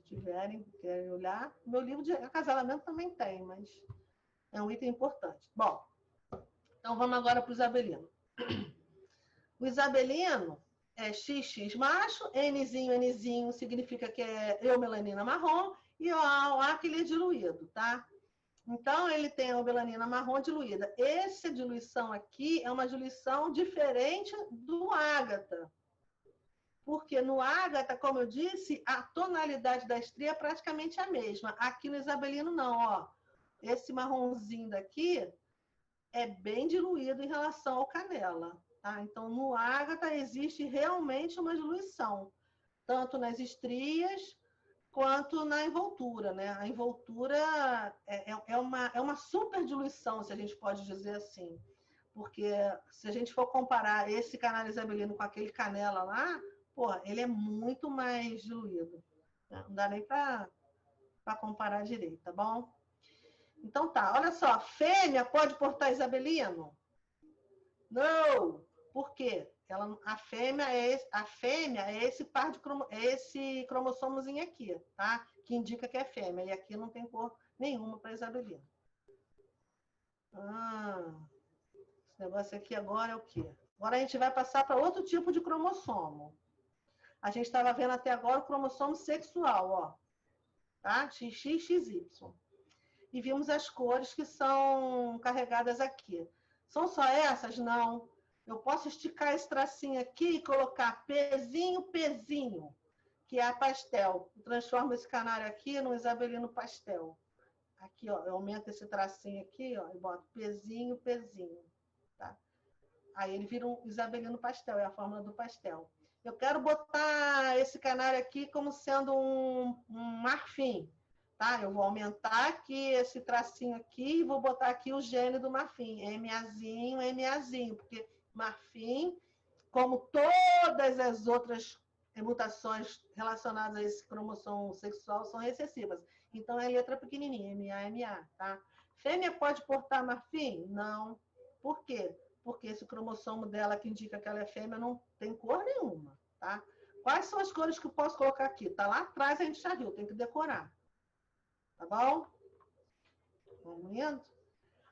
querem olhar, meu livro de acasalamento também tem, mas é um item importante. Bom, então vamos agora para o isabelino. O isabelino é XX macho, Nzinho significa que é eumelanina marrom e o A que ele é diluído, tá? Então, ele tem a eumelanina marrom diluída. Essa diluição aqui é uma diluição diferente do ágata. Porque no ágata, como eu disse, a tonalidade da estria é praticamente a mesma. Aqui no isabelino, não, ó. Esse marronzinho daqui é bem diluído em relação ao canela. Tá? Então, no ágata existe realmente uma diluição, tanto nas estrias quanto na envoltura, né? A envoltura é uma super diluição, se a gente pode dizer assim, porque se a gente for comparar esse canal isabelino com aquele canela lá, porra, ele é muito mais diluído. Não dá nem para comparar direito, tá bom? Então tá, olha só, fêmea pode portar isabelino? Não! Por quê? A fêmea é esse par de esse cromossomozinho aqui, tá? Que indica que é fêmea. E aqui não tem cor nenhuma para isabelino. Esse negócio aqui agora é o quê? Agora a gente vai passar para outro tipo de cromossomo. A gente estava vendo até agora o cromossomo sexual, ó. Tá? XXXY. E vimos as cores que são carregadas aqui. São só essas? Não. Eu posso esticar esse tracinho aqui e colocar pezinho, que é a pastel. Eu transformo esse canário aqui no isabelino pastel. Aqui, ó, eu aumento esse tracinho aqui, ó, e boto pezinho, tá? Aí ele vira um isabelino pastel, é a fórmula do pastel. Eu quero botar esse canário aqui como sendo um marfim, tá? Eu vou aumentar aqui esse tracinho aqui e vou botar aqui o gene do marfim, MAzinho, porque marfim, como todas as outras mutações relacionadas a esse cromossomo sexual, são recessivas. Então, é letra pequenininha, MA, tá? Fêmea pode portar marfim? Não. Por quê? Porque esse cromossomo dela que indica que ela é fêmea não tem cor nenhuma, tá? Quais são as cores que eu posso colocar aqui? Tá lá atrás, a gente já viu, tem que decorar. Tá bom? Vamos indo?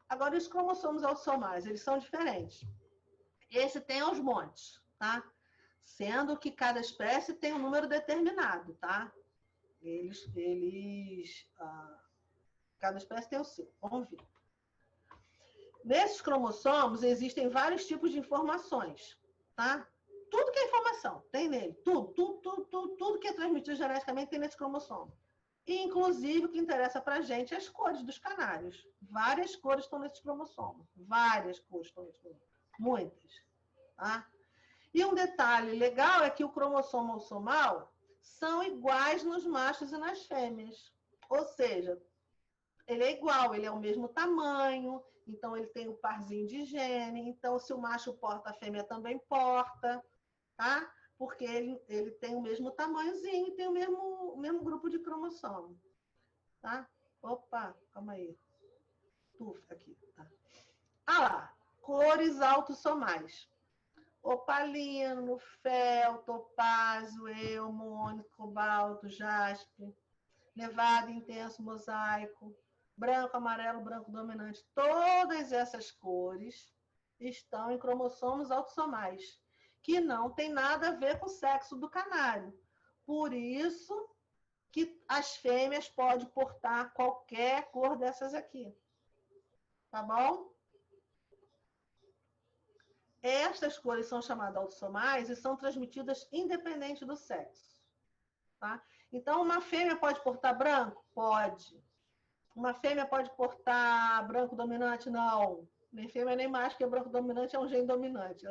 Agora, os cromossomos autossomais, eles são diferentes. Esse tem aos montes, tá? Sendo que cada espécie tem um número determinado, tá? Cada espécie tem o seu. Vamos ver. Nesses cromossomos existem vários tipos de informações, tá? Tudo que é informação tem nele. Tudo que é transmitido geneticamente tem nesse cromossomo. E, inclusive, o que interessa para a gente é as cores dos canários. Várias cores estão nesses cromossomos. Várias cores estão nesses cromossomos. Muitas. Tá? E um detalhe legal é que o cromossomo autossomal são iguais nos machos e nas fêmeas. Ou seja, ele é igual, ele é o mesmo tamanho, então ele tem um parzinho de gene, então se o macho porta, a fêmea também porta, tá? Porque ele tem o mesmo tamanhozinho e tem o mesmo grupo de cromossomo, tá? Opa, calma aí. Tufa aqui, tá? Ah lá, cores autossomais. opalino, fel, topázio, elmo, ônix, cobalto, jaspe, nevado intenso, mosaico, branco, amarelo, branco dominante. Todas essas cores estão em cromossomos autossomais, que não tem nada a ver com o sexo do canário. Por isso que as fêmeas podem portar qualquer cor dessas aqui. Tá bom? Estas cores são chamadas autossomais e são transmitidas independente do sexo. Tá? Então, uma fêmea pode portar branco? Pode. Uma fêmea pode portar branco dominante? Não. Nem fêmea nem macho, porque branco dominante é um gene dominante.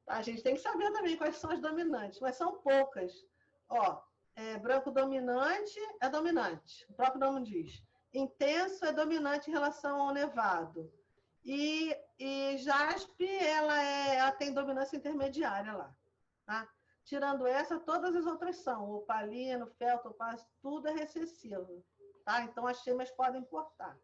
A gente tem que saber também quais são as dominantes, mas são poucas. Ó, branco dominante é dominante, o próprio nome diz. Intenso é dominante em relação ao nevado. E jaspe, ela tem dominância intermediária lá. Tá? Tirando essa, todas as outras são. Opalino, fel, topázio, tudo é recessivo. Tá? Então, as fêmeas podem portar.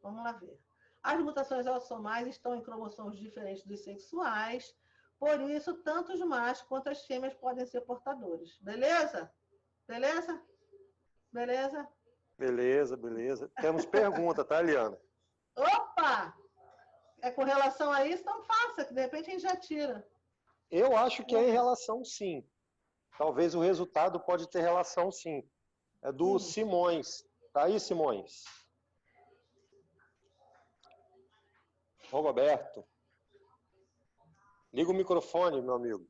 Vamos lá ver. As mutações autossomais estão em cromossomos diferentes dos sexuais. Por isso, tanto os machos quanto as fêmeas podem ser portadores. Beleza? Beleza? Beleza? Beleza, beleza. Temos pergunta, tá, Eliana? Opa! É com relação a isso, então faça, que de repente a gente já tira. Eu acho que é em relação, sim. Talvez o resultado pode ter relação, sim. É do Simões. Tá aí, Simões? Ô, Roberto. Liga o microfone, meu amigo.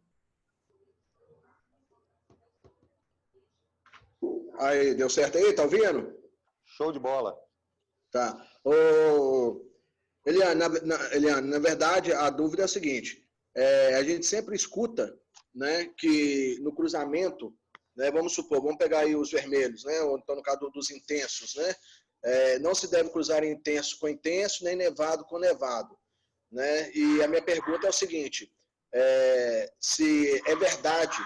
Aí, deu certo aí? Tá ouvindo? Show de bola. Tá. Eliane, na verdade, a dúvida é a seguinte. A gente sempre escuta, né, que no cruzamento, né, vamos supor, vamos pegar aí os vermelhos, né, ou então no caso dos intensos, né, não se deve cruzar intenso com intenso, nem nevado com nevado. Né? E a minha pergunta é o seguinte, se é verdade,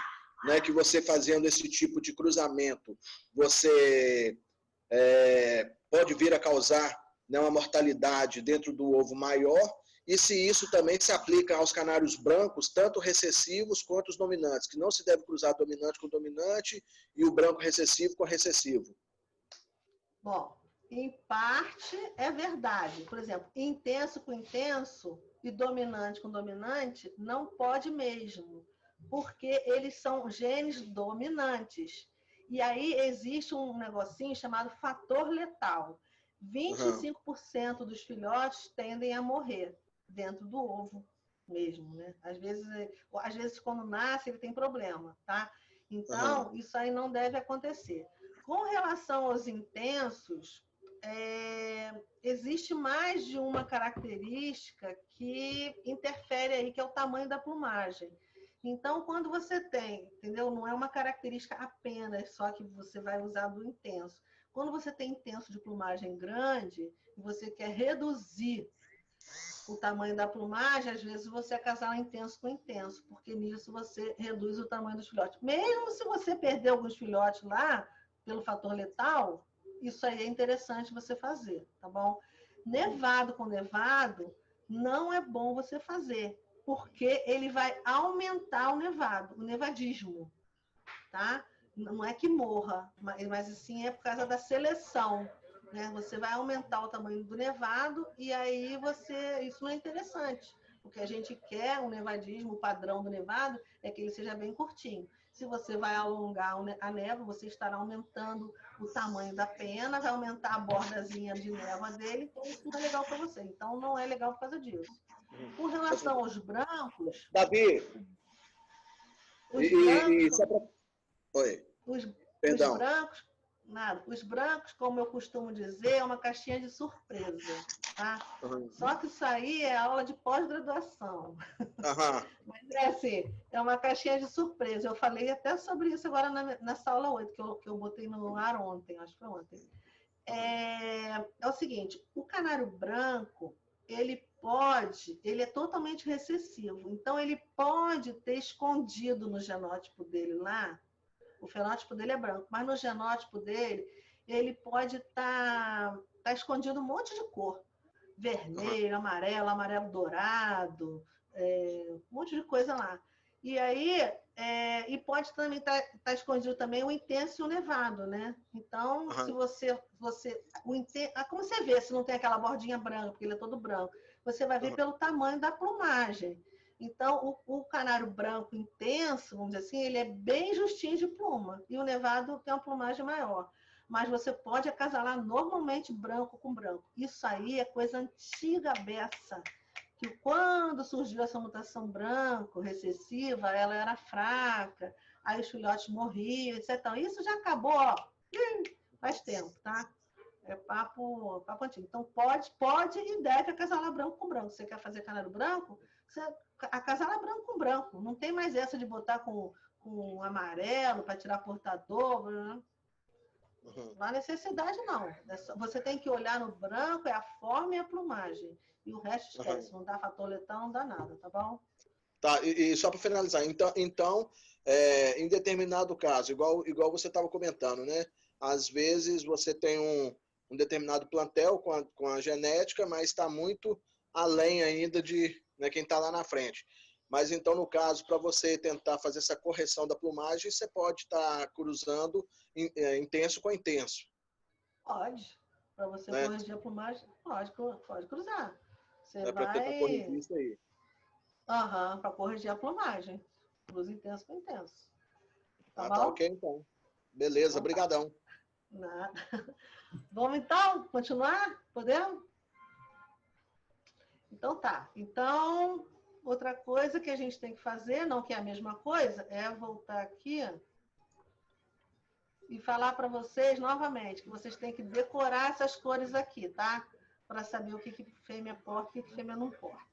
né, que você fazendo esse tipo de cruzamento, você pode vir a causar, né, uma mortalidade dentro do ovo maior, e se isso também se aplica aos canários brancos, tanto recessivos quanto os dominantes, que não se deve cruzar dominante com dominante e o branco recessivo com recessivo. Bom, em parte é verdade. Por exemplo, intenso com intenso e dominante com dominante não pode mesmo, porque eles são genes dominantes. E aí existe um negocinho chamado fator letal. 25% dos filhotes tendem a morrer dentro do ovo mesmo, né? Às vezes quando nasce ele tem problema, tá? Então, isso aí não deve acontecer. Com relação aos intensos, existe mais de uma característica que interfere aí, que é o tamanho da plumagem. Então, quando você tem, entendeu? Não é uma característica apenas só que você vai usar do intenso. Quando você tem intenso de plumagem grande e você quer reduzir o tamanho da plumagem, às vezes você acasala intenso com intenso, porque nisso você reduz o tamanho dos filhotes. Mesmo se você perder alguns filhotes lá, pelo fator letal, isso aí é interessante você fazer, tá bom? Nevado com nevado, não é bom você fazer, porque ele vai aumentar o nevado, o nevadismo, tá? Não é que morra, mas assim é por causa da seleção, né? Você vai aumentar o tamanho do nevado e aí isso não é interessante. O que a gente quer, o nevadismo, o padrão do nevado, é que ele seja bem curtinho. Se você vai alongar a névoa, você estará aumentando o tamanho da pena, vai aumentar a bordazinha de névoa dele, então isso não é legal para você. Então não é legal por causa disso. Com relação aos brancos... Davi, só para... Oi, perdão. Os brancos, como eu costumo dizer, é uma caixinha de surpresa, tá? Só que isso aí é aula de pós-graduação. Mas é assim, é uma caixinha de surpresa. Eu falei até sobre isso agora nessa aula 8, que eu botei no ar ontem, acho que foi ontem. É o seguinte, o canário branco, ele é totalmente recessivo, então ele pode ter escondido no genótipo dele lá. O fenótipo dele é branco, mas no genótipo dele, ele pode estar escondido um monte de cor. vermelho, amarelo, amarelo dourado, um monte de coisa lá. E aí, e pode também estar escondido também o intenso e o nevado, né? Então, se você como você vê se não tem aquela bordinha branca, porque ele é todo branco, você vai ver pelo tamanho da plumagem. Então, o canário branco intenso, vamos dizer assim, ele é bem justinho de pluma. E o nevado tem uma plumagem maior. Mas você pode acasalar normalmente branco com branco. Isso aí é coisa antiga beça. Que quando surgiu essa mutação branco, recessiva, ela era fraca, aí os filhotes morriam, etc. Então, isso já acabou, ó, faz tempo, tá? É papo antigo. Então, pode e deve acasalar branco com branco. Você quer fazer canário branco? Você acasala branco com branco. Não tem mais essa de botar com amarelo para tirar portador. Não há necessidade, não. Você tem que olhar no branco, é a forma e a plumagem. E o resto esquece. Não dá fatoletão, não dá nada, tá bom? Tá, e só para finalizar, então em determinado caso, igual você estava comentando, né? Às vezes você tem um determinado plantel com a genética, mas está muito além ainda de, né, quem está lá na frente. Mas então, no caso, para você tentar fazer essa correção da plumagem, você pode estar cruzando intenso com intenso. Pode. Para você corrigir a plumagem, pode cruzar. Você vai... Para corrigir isso aí. Para corrigir a plumagem. Cruza intenso com intenso. Tá bom? Tá ok, então. Beleza, brigadão. Nada. Vamos, então, continuar? Podemos? Então, tá. Então, outra coisa que a gente tem que fazer, não que é a mesma coisa, é voltar aqui e falar para vocês novamente que vocês têm que decorar essas cores aqui, tá? Para saber o que fêmea porta e o que fêmea não porta.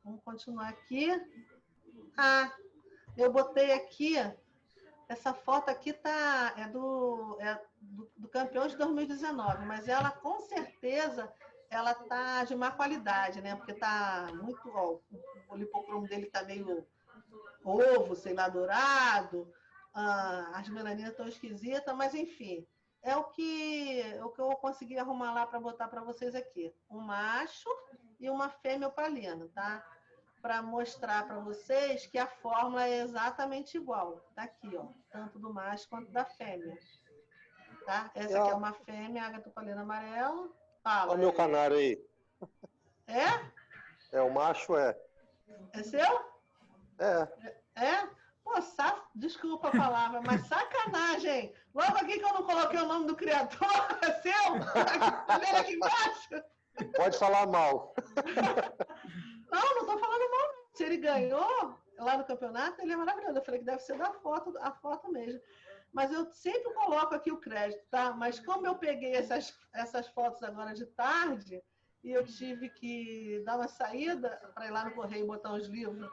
Vamos continuar aqui. Eu botei aqui, essa foto aqui é do campeão de 2019, mas ela com certeza ela tá de má qualidade, né? Porque tá muito, ó, o lipocromo dele tá meio ovo, sei lá, dourado, as melaninas estão esquisitas, mas enfim, é o que eu consegui arrumar lá para botar para vocês aqui. Um macho e uma fêmea opalina, tá? Para mostrar para vocês que a fórmula é exatamente igual. Tá aqui, ó, tanto do macho quanto da fêmea. Tá? Essa aqui é uma fêmea, ágata opalina amarela. Fala. Olha o meu canário aí. É? O macho é. É seu? É. Pô, desculpa a palavra, mas sacanagem. Logo aqui que eu não coloquei o nome do criador, é seu? Tá vendo aqui embaixo? Pode falar mal. Não tô falando mal. Se ele ganhou lá no campeonato, ele é maravilhoso. Eu falei que deve ser a foto mesmo. Mas eu sempre coloco aqui o crédito, tá? Mas como eu peguei essas fotos agora de tarde e eu tive que dar uma saída para ir lá no correio e botar os livros,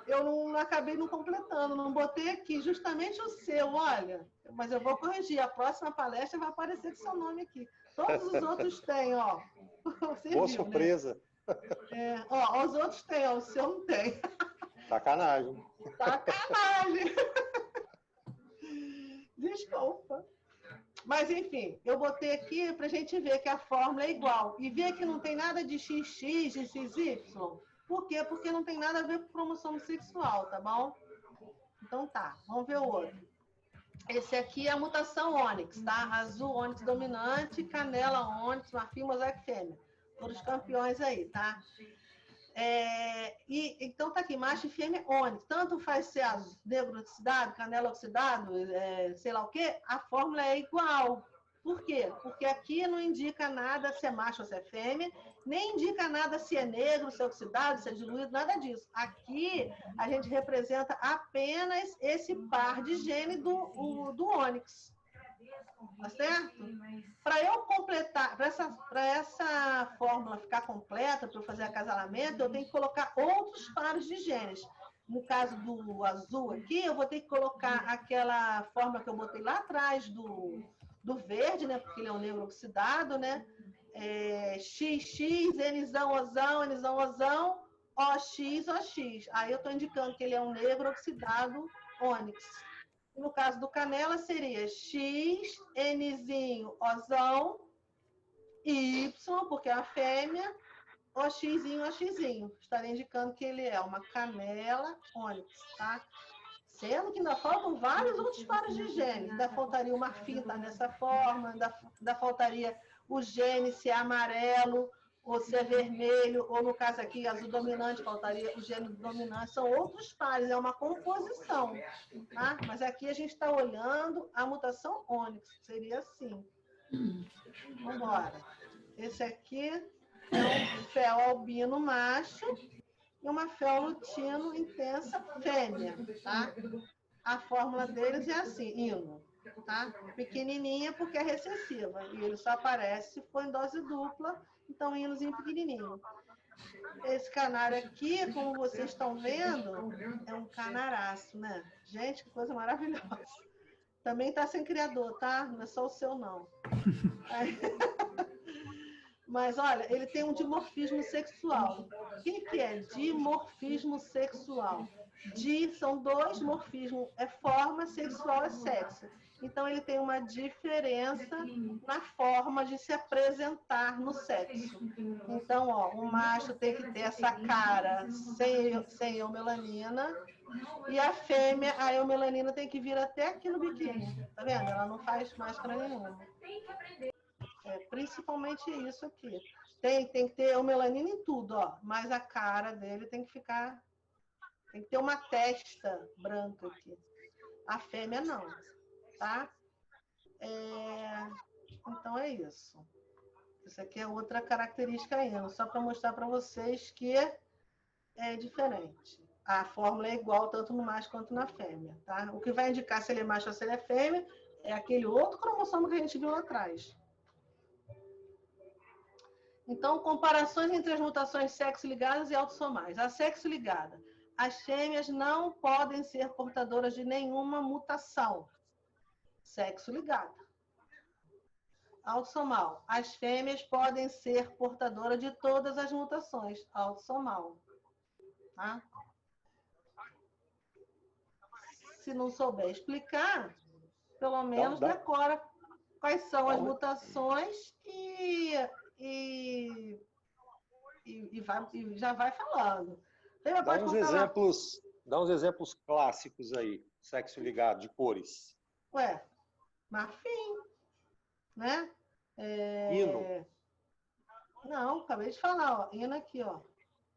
eu não acabei não completando, não botei aqui justamente o seu, olha. Mas eu vou corrigir. A próxima palestra vai aparecer com seu nome aqui. Todos os outros têm, ó. Você Boa viu, surpresa. Né? Os outros têm, ó. O seu não tem. Sacanagem. Sacanagem. Desculpa. Mas, enfim, eu botei aqui para a gente ver que a fórmula é igual. E ver que não tem nada de XX, de XY. Por quê? Porque não tem nada a ver com cromossomo sexual, tá bom? Então tá, vamos ver o outro. Esse aqui é a mutação ônix, tá? Azul, ônix dominante, canela, ônix, marfim, mosaico fêmea. Todos campeões aí, tá? Então tá aqui, macho e fêmea ônix. Tanto faz ser negro oxidado, canela oxidado, sei lá o quê, a fórmula é igual. Por quê? Porque aqui não indica nada se é macho ou se é fêmea, nem indica nada se é negro, se é oxidado, se é diluído, nada disso. Aqui a gente representa apenas esse par de gene do ônix. Tá certo? Para eu completar, para essa fórmula ficar completa, para eu fazer acasalamento, eu tenho que colocar outros pares de genes. No caso do azul aqui, eu vou ter que colocar aquela fórmula que eu botei lá atrás do verde, né? Porque ele é um negro oxidado, né? XX, Nzão, Ozão, Nzão, Ozão, OX, OX. Aí eu estou indicando que ele é um negro oxidado ônix. No caso do canela, seria X, Nzinho, Ozão, Y, porque é a fêmea, OXinho, OXinho. Estaria indicando que ele é uma canela ônix, tá? Sendo que ainda faltam vários outros pares de genes. Ainda faltaria uma fita nessa forma, ainda faltaria o gene se é amarelo, ou se é vermelho, ou no caso aqui, azul dominante, faltaria o gene dominante. São outros pares, é uma composição. Tá? Mas aqui a gente está olhando a mutação ônix, seria assim. Vamos embora. Esse aqui é um fel albino macho e uma fel lutino intensa fêmea, tá? A fórmula deles é assim, hino, tá? Pequenininha porque é recessiva e ele só aparece se for em dose dupla, então hinozinho pequenininho. Esse canário aqui, como vocês estão vendo, é um canaraço, né? Gente, que coisa maravilhosa. Também está sem criador, tá? Não é só o seu, não. Mas, olha, ele tem um dimorfismo sexual. O que é dimorfismo sexual? São dois morfismos, é forma, sexual é sexo. Então, ele tem uma diferença na forma de se apresentar no sexo. Então, ó, o macho tem que ter essa cara sem eumelanina, e a fêmea, a eumelanina tem que vir até aqui no biquíni. Tá vendo? Ela não faz máscara nenhuma. Principalmente isso aqui. Tem que ter eumelanina em tudo, ó, mas a cara dele tem que ficar... Tem que ter uma testa branca aqui. A fêmea não, tá? Então é isso. Isso aqui é outra característica ainda, só para mostrar para vocês que é diferente. A fórmula é igual tanto no macho quanto na fêmea, tá? O que vai indicar se ele é macho ou se ele é fêmea é aquele outro cromossomo que a gente viu lá atrás. Então, comparações entre as mutações sexo-ligadas e autossomais. A sexo-ligada. As fêmeas não podem ser portadoras de nenhuma mutação. Sexo-ligada. Autossomal. As fêmeas podem ser portadoras de todas as mutações. Autossomal. Tá? Se não souber explicar, pelo menos decora quais são as mutações e já vai falando. Dá uns exemplos clássicos aí, sexo ligado, de cores. Ué, marfim, né? Hino. Não, acabei de falar, ó. Hino aqui, ó.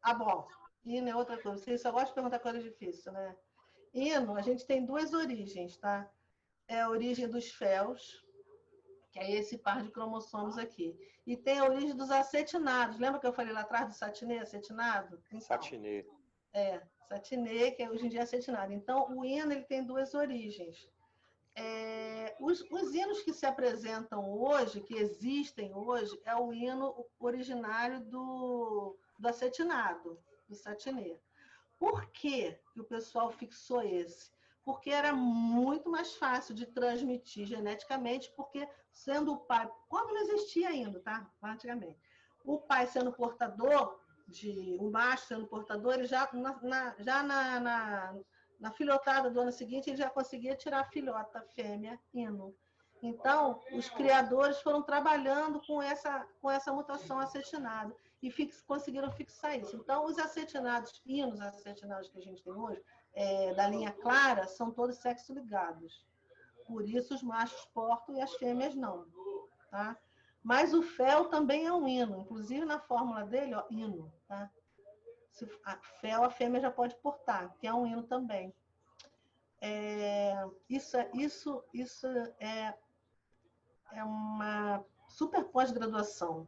Ah, bom. Hino é outra coisa. Você só gosta de perguntar coisa difícil, né? Hino, a gente tem duas origens, tá? É a origem dos féus, que é esse par de cromossomos aqui. E tem a origem dos acetinados. Lembra que eu falei lá atrás do satinê, acetinado? Então, satinê. Satinê, que hoje em dia é acetinado. Então, o hino ele tem duas origens. Os hinos que se apresentam hoje, que existem hoje, é o hino originário do acetinado, do satinê. Por que o pessoal fixou esse? Porque era muito mais fácil de transmitir geneticamente, porque sendo o pai, quando não existia ainda, tá? Antigamente. O pai sendo portador, o macho sendo portador, ele já na filhotada do ano seguinte, ele já conseguia tirar a filhota fêmea, hino. Então, os criadores foram trabalhando com essa mutação acetinada e conseguiram fixar isso. Então, os acetinados, hinos acetinados que a gente tem hoje, da linha clara, são todos sexo ligados. Por isso, os machos portam e as fêmeas não. Tá? Mas o fel também é um hino. Inclusive, na fórmula dele, ó, hino. Tá? Fel, a fêmea já pode portar, que é um hino também. Isso é uma super pós-graduação.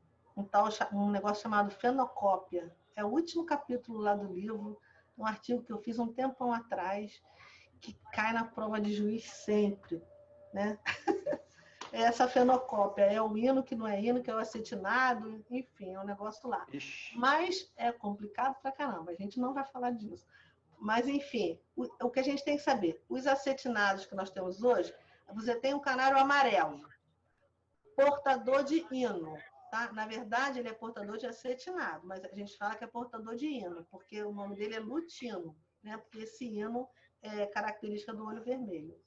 Um negócio chamado fenocópia. É o último capítulo lá do livro, um artigo que eu fiz um tempão atrás, que cai na prova de juiz sempre, né? Essa fenocópia é o hino que não é hino, que é o acetinado, enfim, é um negócio lá. Ixi. Mas é complicado pra caramba, a gente não vai falar disso. Mas, enfim, o que a gente tem que saber, os acetinados que nós temos hoje, você tem um canário amarelo, portador de hino. Tá? Na verdade, ele é portador de acetinado, mas a gente fala que é portador de hino, porque o nome dele é lutino, né? Porque esse hino é característica do olho vermelho.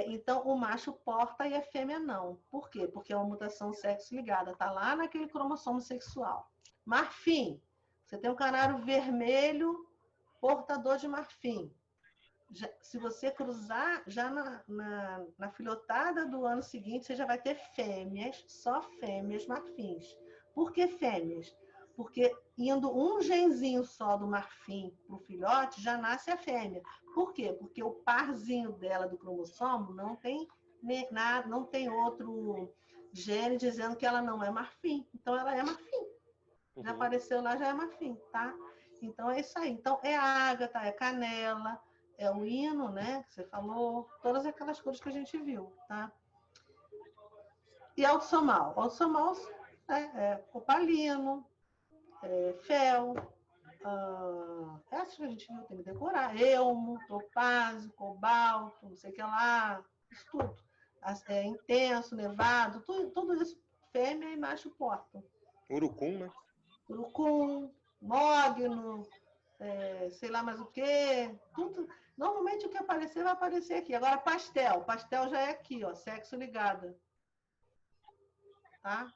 Então, o macho porta e a fêmea não. Por quê? Porque é uma mutação sexo ligada, está lá naquele cromossomo sexual. Marfim, você tem um canário vermelho portador de marfim. Se você cruzar, já na filhotada do ano seguinte, você já vai ter fêmeas, só fêmeas marfins. Por que fêmeas? Porque indo um genzinho só do marfim para o filhote, já nasce a fêmea. Por quê? Porque o parzinho dela do cromossomo não tem outro gene dizendo que ela não é marfim. Então, ela é marfim. Já apareceu lá, já é marfim, tá? Então, é isso aí. Então, é ágata, é canela, é o hino, né, que você falou, todas aquelas cores que a gente viu, tá? E autossomal. Autossomal é opalino, fel, essas que a gente viu, tem que decorar, elmo, topázio, cobalto, não sei o que lá, isso tudo. Intenso, nevado, tudo isso, fêmea e macho portam. Urucum, né? Urucum, mogno, sei lá mais o quê, tudo. Normalmente o que aparecer vai aparecer aqui. Agora, pastel. Pastel já é aqui, ó, sexo ligado. Tá?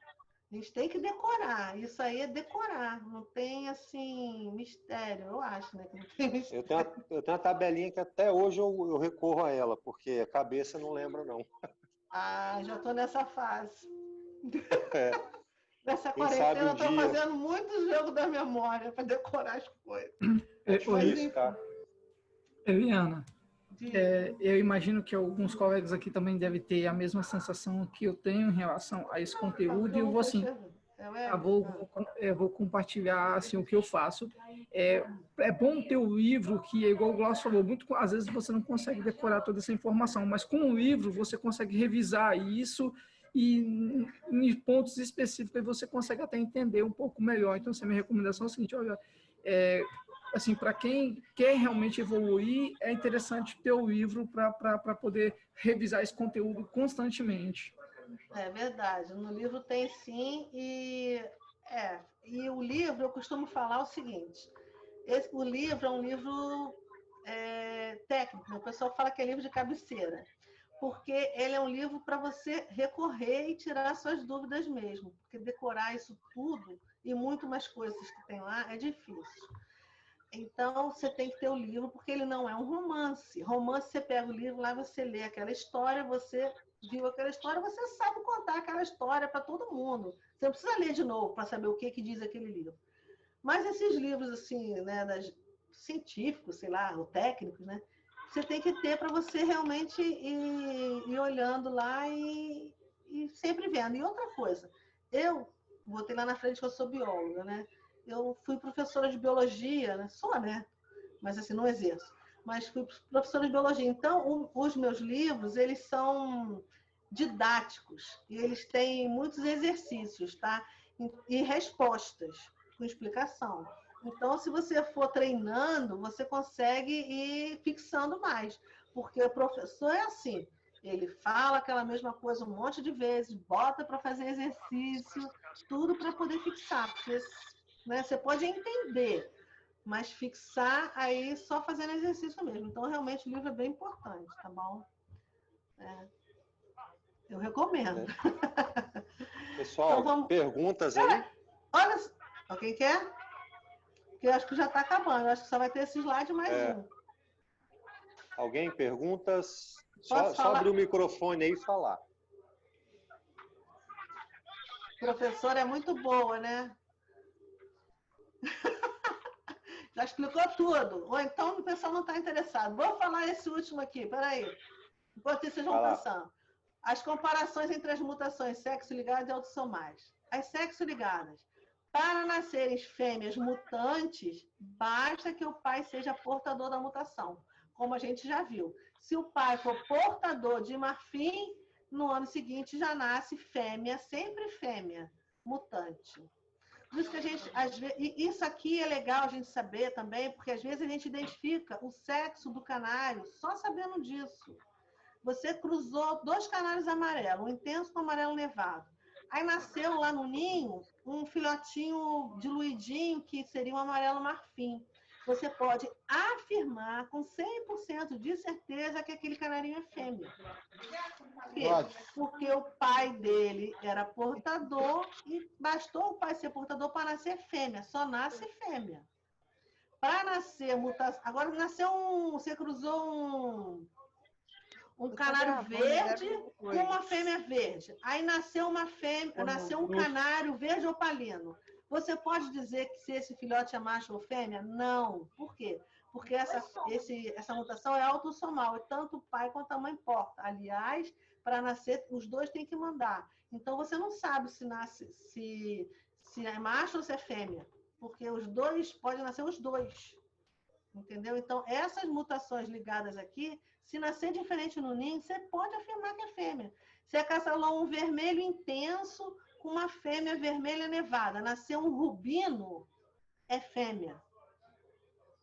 A gente tem que decorar. Isso aí é decorar. Não tem, assim, mistério. Eu acho, né? Que não tem mistério. Eu tenho uma tabelinha que até hoje eu recorro a ela, porque a cabeça não lembra, não. Já estou nessa fase. É. Nessa Quem sabe quarentena, eu um estou dia. fazendo muito jogo da memória para decorar as coisas. É difícil, tá? Eliana, eu imagino que alguns colegas aqui também devem ter a mesma sensação que eu tenho em relação a esse conteúdo, e eu vou assim, eu vou compartilhar assim, o que eu faço. É bom ter o livro, que é igual o Glaucio falou, às vezes você não consegue decorar toda essa informação, mas com o livro você consegue revisar isso e em pontos específicos você consegue até entender um pouco melhor. Então, minha recomendação é a seguinte, olha, assim, para quem quer realmente evoluir, é interessante ter o livro para poder revisar esse conteúdo constantemente. É verdade, no livro tem sim, e o livro, eu costumo falar o seguinte, o livro é um livro técnico, o pessoal fala que é livro de cabeceira, porque ele é um livro para você recorrer e tirar suas dúvidas mesmo, porque decorar isso tudo e muito mais coisas que tem lá é difícil. Então, você tem que ter o livro, porque ele não é um romance. Romance, você pega o livro, lá você lê aquela história, você viu aquela história, você sabe contar aquela história para todo mundo. Você não precisa ler de novo para saber o que diz aquele livro. Mas esses livros, assim, né, científicos, sei lá, ou técnicos, né, você tem que ter para você realmente ir olhando lá e sempre vendo. E outra coisa, eu botei lá na frente que eu sou bióloga, né? Eu fui professora de biologia, né? Só, né? Mas assim, não exerço. Mas fui professora de biologia. Então, os meus livros, eles são didáticos e eles têm muitos exercícios, tá? E respostas com explicação. Então, se você for treinando, você consegue ir fixando mais. Porque o professor é assim, ele fala aquela mesma coisa um monte de vezes, bota para fazer exercício, tudo para poder fixar. Porque, né, você pode entender, mas fixar aí só fazendo exercício mesmo. Então, realmente, o livro é bem importante, tá bom? Eu recomendo. Pessoal, então, perguntas aí? Olha, alguém quer? Porque eu acho que já está acabando. Eu acho que só vai ter esse slide mais um. Alguém? Perguntas? Só abrir o microfone aí e falar. Professora é muito boa, né? Já explicou tudo. Ou então o pessoal não está interessado. Vou falar esse último aqui, peraí. Enquanto isso, vocês vão pensando. As comparações entre as mutações sexo-ligadas e autossomais. As sexo-ligadas. Para nascerem fêmeas mutantes, basta que o pai seja portador da mutação, como a gente já viu. Se o pai for portador de marfim, no ano seguinte já nasce fêmea, sempre fêmea, mutante. Por isso que a gente, às vezes, e isso aqui é legal a gente saber também, porque às vezes a gente identifica o sexo do canário só sabendo disso. Você cruzou 2 canários amarelos, um intenso com amarelo nevado. Aí nasceu lá no ninho um filhotinho diluidinho, que seria um amarelo marfim. você pode afirmar com 100% de certeza que aquele canarinho é fêmea. Por quê? Porque o pai dele era portador e bastou o pai ser portador para nascer fêmea. Só nasce fêmea. Para nascer mutação... Agora nasceu você cruzou um canário verde com uma fêmea verde. Aí nasceu uma fêmea, nasceu um canário verde opalino. Você pode dizer que se esse filhote é macho ou fêmea? Não. Por quê? Porque essa mutação é autossomal, e tanto o pai quanto a mãe porta. Aliás, para nascer, os dois têm que mandar. Então, você não sabe se é macho ou se é fêmea, porque os dois, podem nascer os dois. Entendeu? Então, essas mutações ligadas aqui, se nascer diferente no ninho, você pode afirmar que é fêmea. Se acasalou um vermelho intenso com uma fêmea vermelha nevada, nasceu um rubino, é fêmea.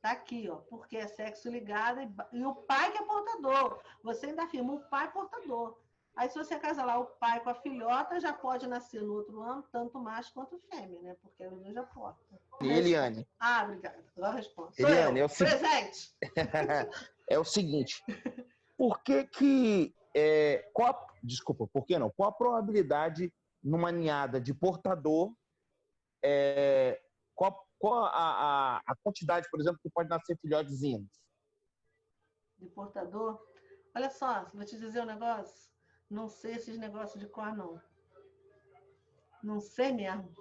Tá aqui, ó, porque é sexo ligado e o pai que é portador. Você ainda afirma o pai portador. Aí, se você acasalar o pai com a filhota, já pode nascer no outro ano, tanto macho quanto fêmea, né? Porque os dois já portam. Eliane. Obrigada. Agora respondo. Eliane, Presente. É o seguinte. Por que desculpa, por que não? Qual a probabilidade numa ninhada de portador, qual a quantidade, por exemplo, que pode nascer filhotezinhos? De portador? Olha só, vou te dizer um negócio. Não sei esses negócios de cor, não. Não sei mesmo.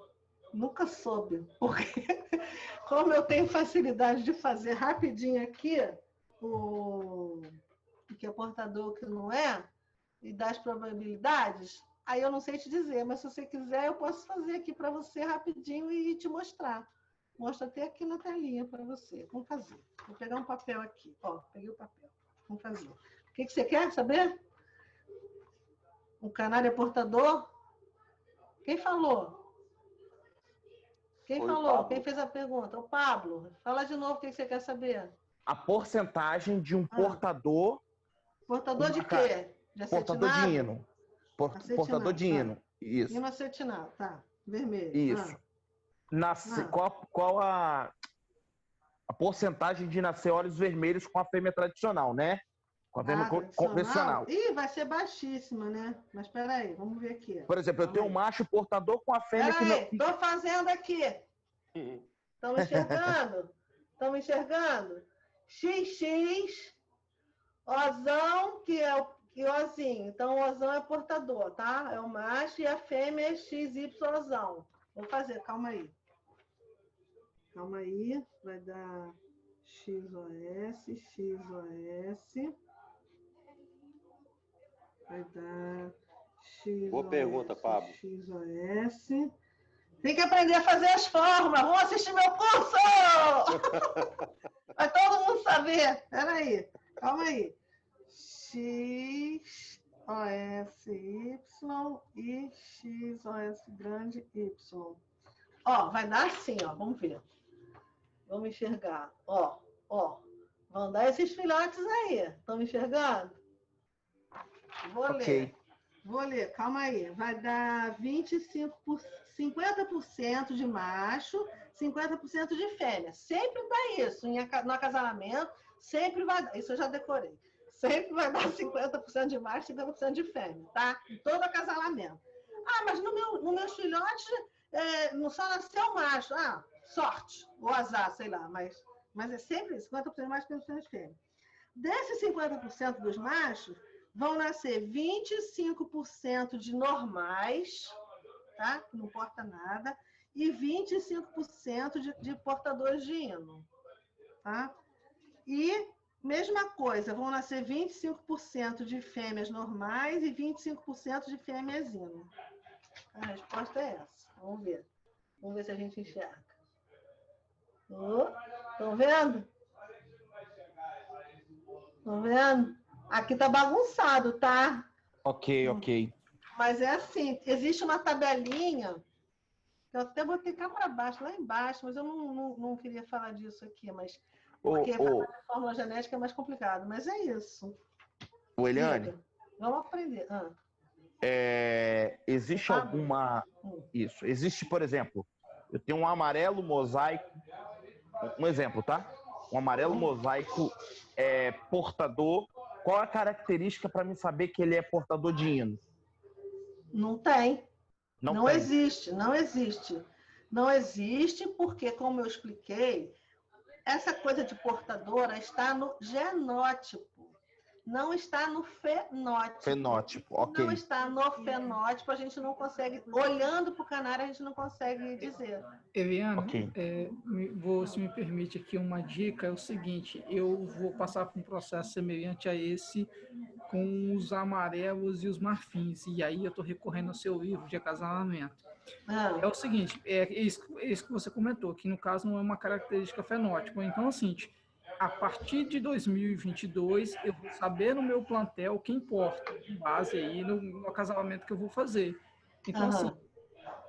Nunca soube. Porque, como eu tenho facilidade de fazer rapidinho aqui, o que é portador, o que não é, e das probabilidades, aí eu não sei te dizer, mas se você quiser, eu posso fazer aqui para você rapidinho e te mostrar. Mostro até aqui na telinha para você. Vamos fazer. Vou pegar um papel aqui. Ó, peguei o papel. Vamos fazer. O que você quer saber? O canário é portador? Quem falou? Quem falou? Quem fez a pergunta? O Pablo. Fala de novo o que você quer saber. A porcentagem de um portador... Portador de quê? De portador de hino. Portador de hino. Tá. Isso. Hino acetinado, tá. Vermelho. Isso. Qual a porcentagem de nascer olhos vermelhos com a fêmea tradicional, né? Com a fêmea convencional. Ih, vai ser baixíssima, né? Mas espera aí, vamos ver aqui. Por exemplo, eu tenho um macho portador com a fêmea que não... Estou fazendo aqui. Estão enxergando? Estão enxergando? XX, Ozão, que é o Ozinho. Então, o Ozão é portador, tá? É o macho e a fêmea é XYzão. Vou fazer, calma aí. Calma aí, vai dar XOS, XOS. Vai dar XOS. Boa pergunta, Pablo. XOS. Tem que aprender a fazer as formas. Vamos assistir meu curso! Vai todo mundo saber. Espera aí. Calma aí. X, OS, Y e XOS grande Y. Ó, vai dar assim, ó. Vamos ver. Vamos enxergar. Ó. Vão dar esses filhotes aí. Estão me enxergando? Vou ler. Calma aí. Vai dar 50% de macho, 50% de fêmea. Sempre dá isso. No acasalamento, sempre vai dar. Isso eu já decorei. Sempre vai dar 50% de macho, 50% de fêmea, tá? Em todo acasalamento. Ah, mas no meus filhotes não só nasceu macho. Ah, sorte. Ou azar, sei lá. Mas é sempre 50% de macho, 50% de fêmea. Desses 50% dos machos, vão nascer 25% de normais, tá? Não porta nada, e 25% de portadores de hino, tá? E, mesma coisa, vão nascer 25% de fêmeas normais e 25% de fêmeas hino. A resposta é essa. Vamos ver. Vamos ver se a gente enxerga. Estão vendo? Estão vendo? Aqui tá bagunçado, tá? Ok. Mas é assim, existe uma tabelinha, que eu até botei cá para baixo, lá embaixo, mas eu não queria falar disso aqui, mas porque falar de fórmula genética é mais complicado, mas é isso. Eliane, vamos aprender. Existe alguma... Existe, por exemplo, eu tenho um amarelo mosaico, um exemplo, tá? um amarelo mosaico portador, qual a característica para mim saber que ele é portador de hino? Não tem. Não tem. existe, não existe. Não existe porque, como eu expliquei, essa coisa de portadora está no genótipo, não está no fenótipo. Fenótipo, ok. Não está no fenótipo, a gente não consegue, olhando para o canário, a gente não consegue dizer. Eliana, Ok. se me permite aqui uma dica, é o seguinte, eu vou passar por um processo semelhante a esse com os amarelos e os marfins, e aí eu estou recorrendo ao seu livro de acasalamento. É o seguinte, é isso que você comentou, que no caso não é uma característica fenótica. Então, assim, a partir de 2022, eu vou saber no meu plantel o que importa, com base aí no acasalamento que eu vou fazer. Então, assim,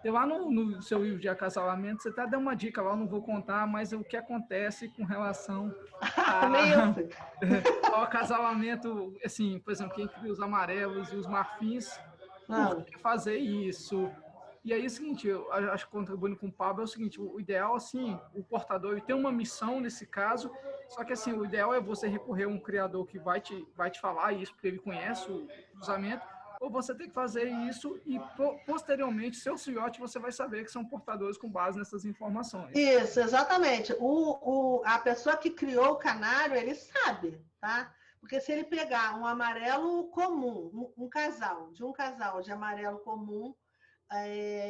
lá no seu livro de acasalamento, você até deu uma dica lá, eu não vou contar, mas o que acontece com relação ao acasalamento, assim, por exemplo, quem cria os amarelos e os marfins, por que fazer isso? E aí é o seguinte, eu acho que contribuindo com o Pablo é o seguinte, o ideal, assim, o portador ele tem uma missão nesse caso, só que assim, o ideal é você recorrer a um criador que vai te falar isso, porque ele conhece o cruzamento, ou você tem que fazer isso e posteriormente, seu filhote, você vai saber que são portadores com base nessas informações. Isso, exatamente. A pessoa que criou o canário, ele sabe, tá? Porque se ele pegar um amarelo comum, um casal de amarelo comum,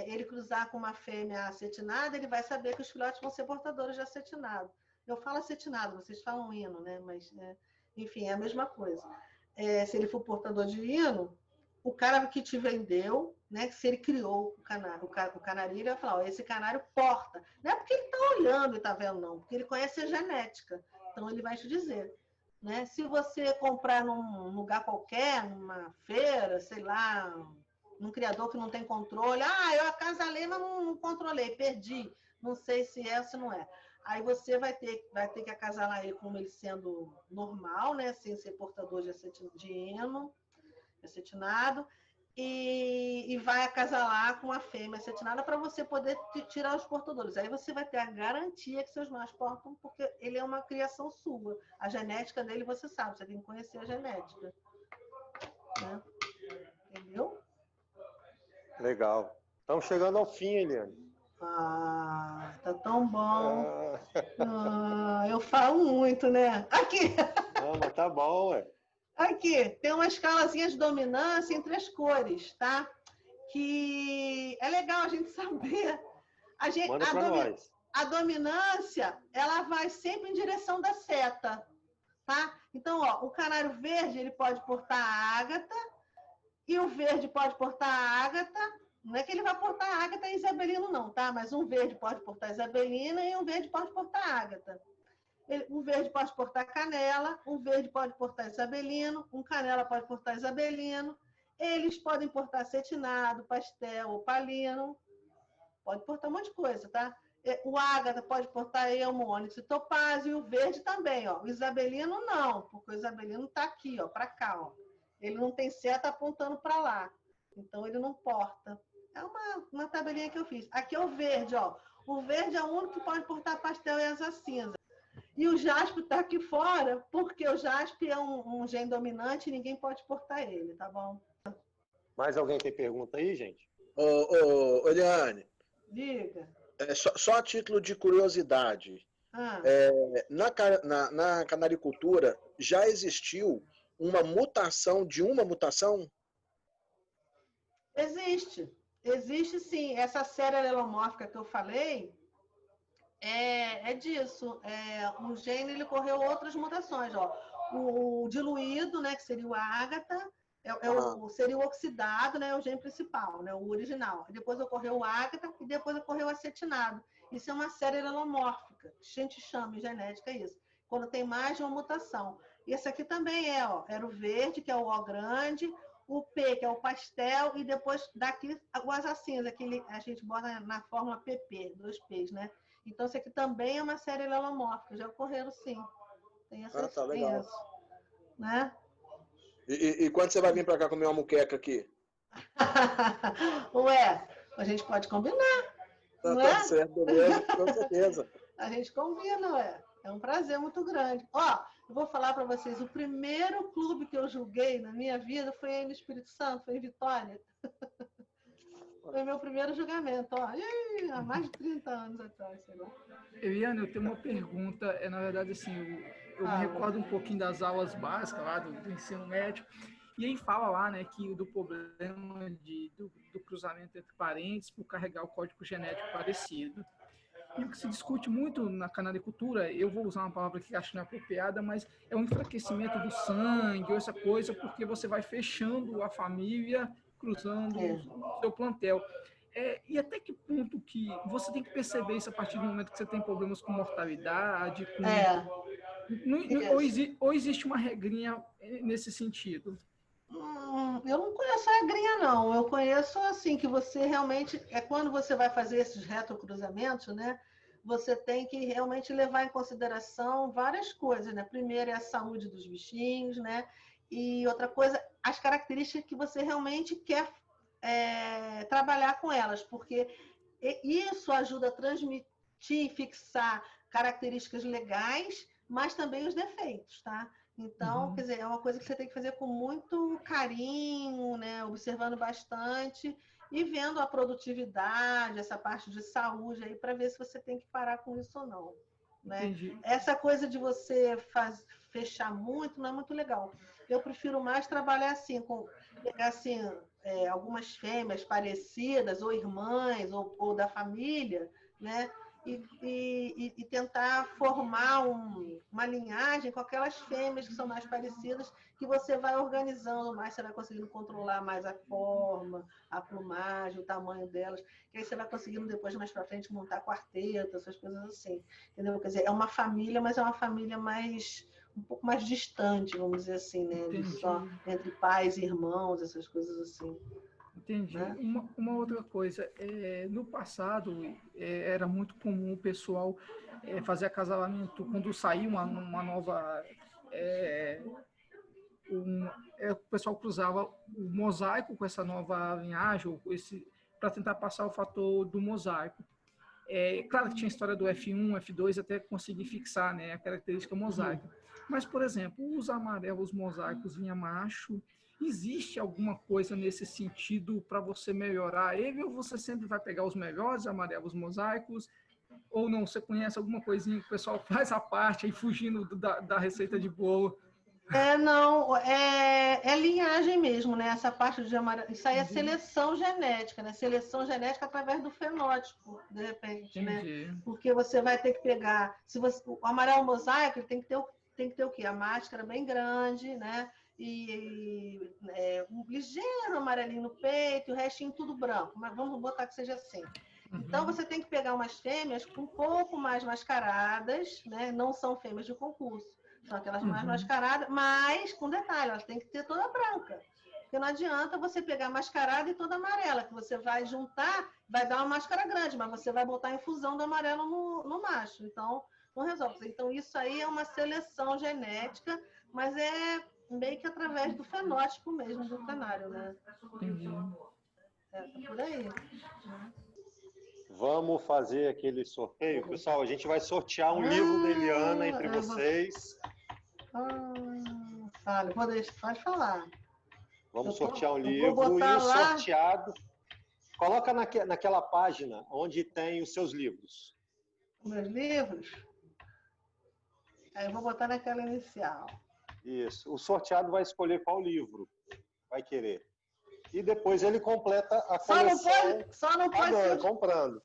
ele cruzar com uma fêmea acetinada, ele vai saber que os filhotes vão ser portadores de acetinado. Eu falo acetinado, vocês falam hino, né? Mas, enfim, é a mesma coisa. Se ele for portador de hino, o cara que te vendeu, né? Se ele criou o canarinho, ele vai falar, esse canário porta. Não é porque ele está olhando e está vendo, não, porque ele conhece a genética. Então, ele vai te dizer. Né? Se você comprar num lugar qualquer, numa feira, sei lá, num criador que não tem controle, eu acasalei, mas não controlei, perdi, não sei se é ou se não é. Aí você vai ter que acasalar ele como ele sendo normal, né? Sem ser portador de hino, acetinado, e vai acasalar com a fêmea acetinada para você poder tirar os portadores. Aí você vai ter a garantia que seus machos portam, porque ele é uma criação sua. A genética dele você sabe, você tem que conhecer a genética. Né? Entendeu? Legal. Estamos chegando ao fim, Eliane. Tá tão bom. Eu falo muito, né? Aqui! Não, mas tá bom, ué. Aqui, tem uma escalazinha de dominância em 3 cores, tá? Que é legal a gente saber. Manda para nós. A dominância, ela vai sempre em direção da seta, tá? Então, o canário verde, ele pode portar a ágata, e o verde pode portar a ágata. Não é que ele vai portar a ágata e isabelino, não, tá? Mas um verde pode portar isabelina e um verde pode portar ágata. Um verde pode portar canela, um verde pode portar isabelino, um canela pode portar isabelino. Eles podem portar acetinado, pastel, opalino. Pode portar um monte de coisa, tá? O ágata pode portar elmo, ônix e topázio, e o verde também, ó. O isabelino não, porque o isabelino tá aqui, ó, para cá, ó. Ele não tem seta apontando para lá. Então ele não porta. É uma tabelinha que eu fiz. Aqui é o verde, ó. O verde é o único que pode portar pastel e asa cinza. E o jaspe está aqui fora, porque o jaspe é um gene dominante e ninguém pode portar ele, tá bom? Mais alguém tem pergunta aí, gente? Eliane. Diga. Só a título de curiosidade. Na canaricultura, já existiu uma mutação de uma mutação? Existe. Existe sim. Essa série alelomórfica que eu falei, é disso. Um gene ele correu outras mutações. Ó. O diluído, né, que seria o ágata, seria o oxidado, né, o gene principal, né, o original. Depois ocorreu o ágata e depois ocorreu o acetinado. Isso é uma série alelomórfica. A gente chama em genética isso. Quando tem mais de uma mutação. E esse aqui também era o verde, que é o O grande, o P, que é o pastel, e depois daqui o asa cinza, que a gente bota na fórmula PP, 2 P's, né? Então, isso aqui também é uma série alelomórfica, já ocorreram sim. Tem essas, tá legal. isso, né? E quando você vai vir para cá comer uma muqueca aqui? Ué, a gente pode combinar, não Tá certo, beleza, com certeza. A gente combina, ué. É um prazer muito grande. Ó, eu vou falar para vocês, o primeiro clube que eu julguei na minha vida foi aí no Espírito Santo, foi em Vitória. Foi meu primeiro julgamento, ó. Há mais de 30 anos atrás, sei lá. Eliane, eu tenho uma pergunta. Na verdade, assim, eu me recordo um pouquinho das aulas básicas lá do ensino médio, e aí fala lá, né, que do problema do cruzamento entre parentes por carregar o código genético parecido. E o que se discute muito na canalicultura, eu vou usar uma palavra que acho inapropriada, mas é um enfraquecimento do sangue, ou essa coisa, porque você vai fechando a família, cruzando o seu plantel. E até que ponto que você tem que perceber isso a partir do momento que você tem problemas com mortalidade? Ou existe uma regrinha nesse sentido? Eu não conheço a regrinha, não. Eu conheço, assim, que você realmente... quando você vai fazer esses retrocruzamentos, né? Você tem que realmente levar em consideração várias coisas, né? Primeiro é a saúde dos bichinhos, né? E outra coisa, as características que você realmente quer trabalhar com elas, porque isso ajuda a transmitir, fixar características legais, mas também os defeitos, tá? Então, quer dizer, é uma coisa que você tem que fazer com muito carinho, né? Observando bastante e vendo a produtividade, essa parte de saúde aí, para ver se você tem que parar com isso ou não. Né? Essa coisa de você fechar muito não é muito legal. Eu prefiro mais trabalhar assim, pegar assim, algumas fêmeas parecidas, ou irmãs, ou da família, né? E tentar formar uma linhagem com aquelas fêmeas que são mais parecidas, que você vai organizando mais, você vai conseguindo controlar mais a forma, a plumagem, o tamanho delas, que aí você vai conseguindo depois, mais para frente, montar quarteto, essas coisas assim. Entendeu? Quer dizer, é uma família, mas é uma família um pouco mais distante, vamos dizer assim, né? Só entre pais e irmãos, essas coisas assim. Entendi. Né? Uma outra coisa, no passado era muito comum o pessoal fazer acasalamento quando saía uma nova... o pessoal cruzava o mosaico com essa nova linhagem, para tentar passar o fator do mosaico. Claro que tinha a história do F1, F2, até conseguir fixar, né, a característica mosaica. Mas, por exemplo, os amarelos mosaicos vinha macho. Existe alguma coisa nesse sentido para você melhorar ele, ou você sempre vai pegar os melhores amarelos mosaicos, ou não? Você conhece alguma coisinha que o pessoal faz à parte, aí fugindo da receita de bolo? Não, é linhagem mesmo, né? Essa parte de amarelo, isso aí é seleção genética, né? Seleção genética através do fenótipo, de repente, né? Porque você vai ter que pegar, o amarelo mosaico, ele tem que ter o quê? A máscara bem grande, né? E um ligeiro amarelinho no peito, o restinho tudo branco, mas vamos botar que seja assim. Então, você tem que pegar umas fêmeas um pouco mais mascaradas, né? Não são fêmeas de concurso, são aquelas mais mascaradas, mas com detalhe, elas têm que ter toda branca. Porque não adianta você pegar mascarada e toda amarela, que você vai juntar, vai dar uma máscara grande, mas você vai botar a infusão do amarelo no macho. Então, não resolve. Então, isso aí é uma seleção genética, mas é meio que através do fenótipo mesmo do canário, né? Tá por aí. Vamos fazer aquele sorteio? Pessoal, a gente vai sortear um livro da Eliana entre vocês. Fala, pode falar. Vamos sortear um livro e o sorteado... Coloca naquela página onde tem os seus livros. Meus livros? Aí eu vou botar naquela inicial. Isso. O sorteado vai escolher qual livro vai querer. E depois ele completa a coleção. Só não pode ser comprando.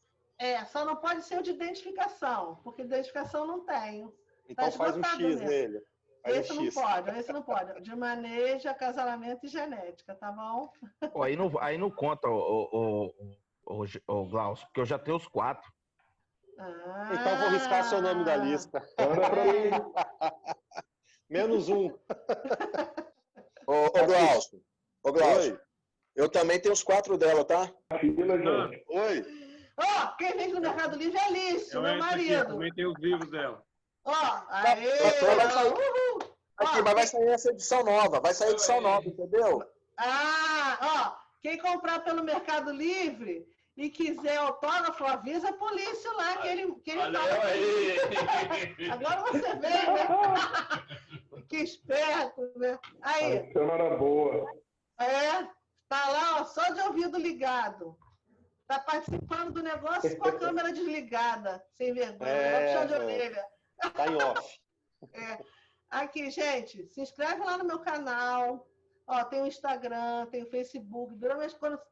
Só não pode ser o de identificação, porque identificação não tenho. Então faz um X mesmo nele. Esse não pode. De manejo, acasalamento e genética, tá bom? Aí não conta, o Glaucio, porque eu já tenho os 4. Então vou riscar seu nome da lista. Menos um. Ô Glaucio. Oi. Eu também tenho os 4 dela, tá? Oi. Quem vende no Mercado Livre é Alice, meu marido. Eu também tenho os livros dela. Aqui, mas vai sair essa edição nova. Vai sair edição nova, entendeu? Quem comprar pelo Mercado Livre e quiser autógrafo, avisa a polícia lá que ele Valeu fala. aí! Agora você veio, né? Que esperto, né? Aí. Semana boa. Tá lá, ó, só de ouvido ligado. Tá participando do negócio com a câmera desligada, sem vergonha, puxão de orelha. Tá em off. Aqui, gente, se inscreve lá no meu canal. Ó, tem o Instagram, tem o Facebook.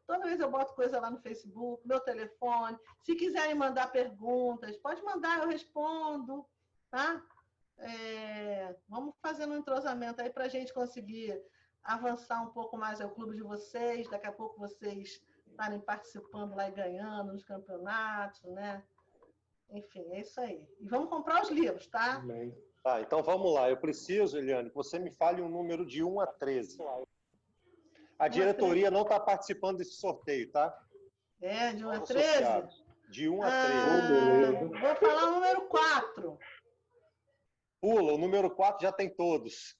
Toda vez eu boto coisa lá no Facebook, meu telefone. Se quiserem mandar perguntas, pode mandar, eu respondo, tá? Vamos fazendo um entrosamento aí para a gente conseguir avançar um pouco mais ao clube de vocês. Daqui a pouco vocês estarem participando lá e ganhando nos campeonatos, né? Enfim, é isso aí. E vamos comprar os livros, tá? Tá, então vamos lá. Eu preciso, Eliane, que você me fale um número de 1 a 13. A diretoria não está participando desse sorteio, tá? De 1 a 13? De 1 a 13. Vou falar o número 4. Pula, o número 4 já tem todos.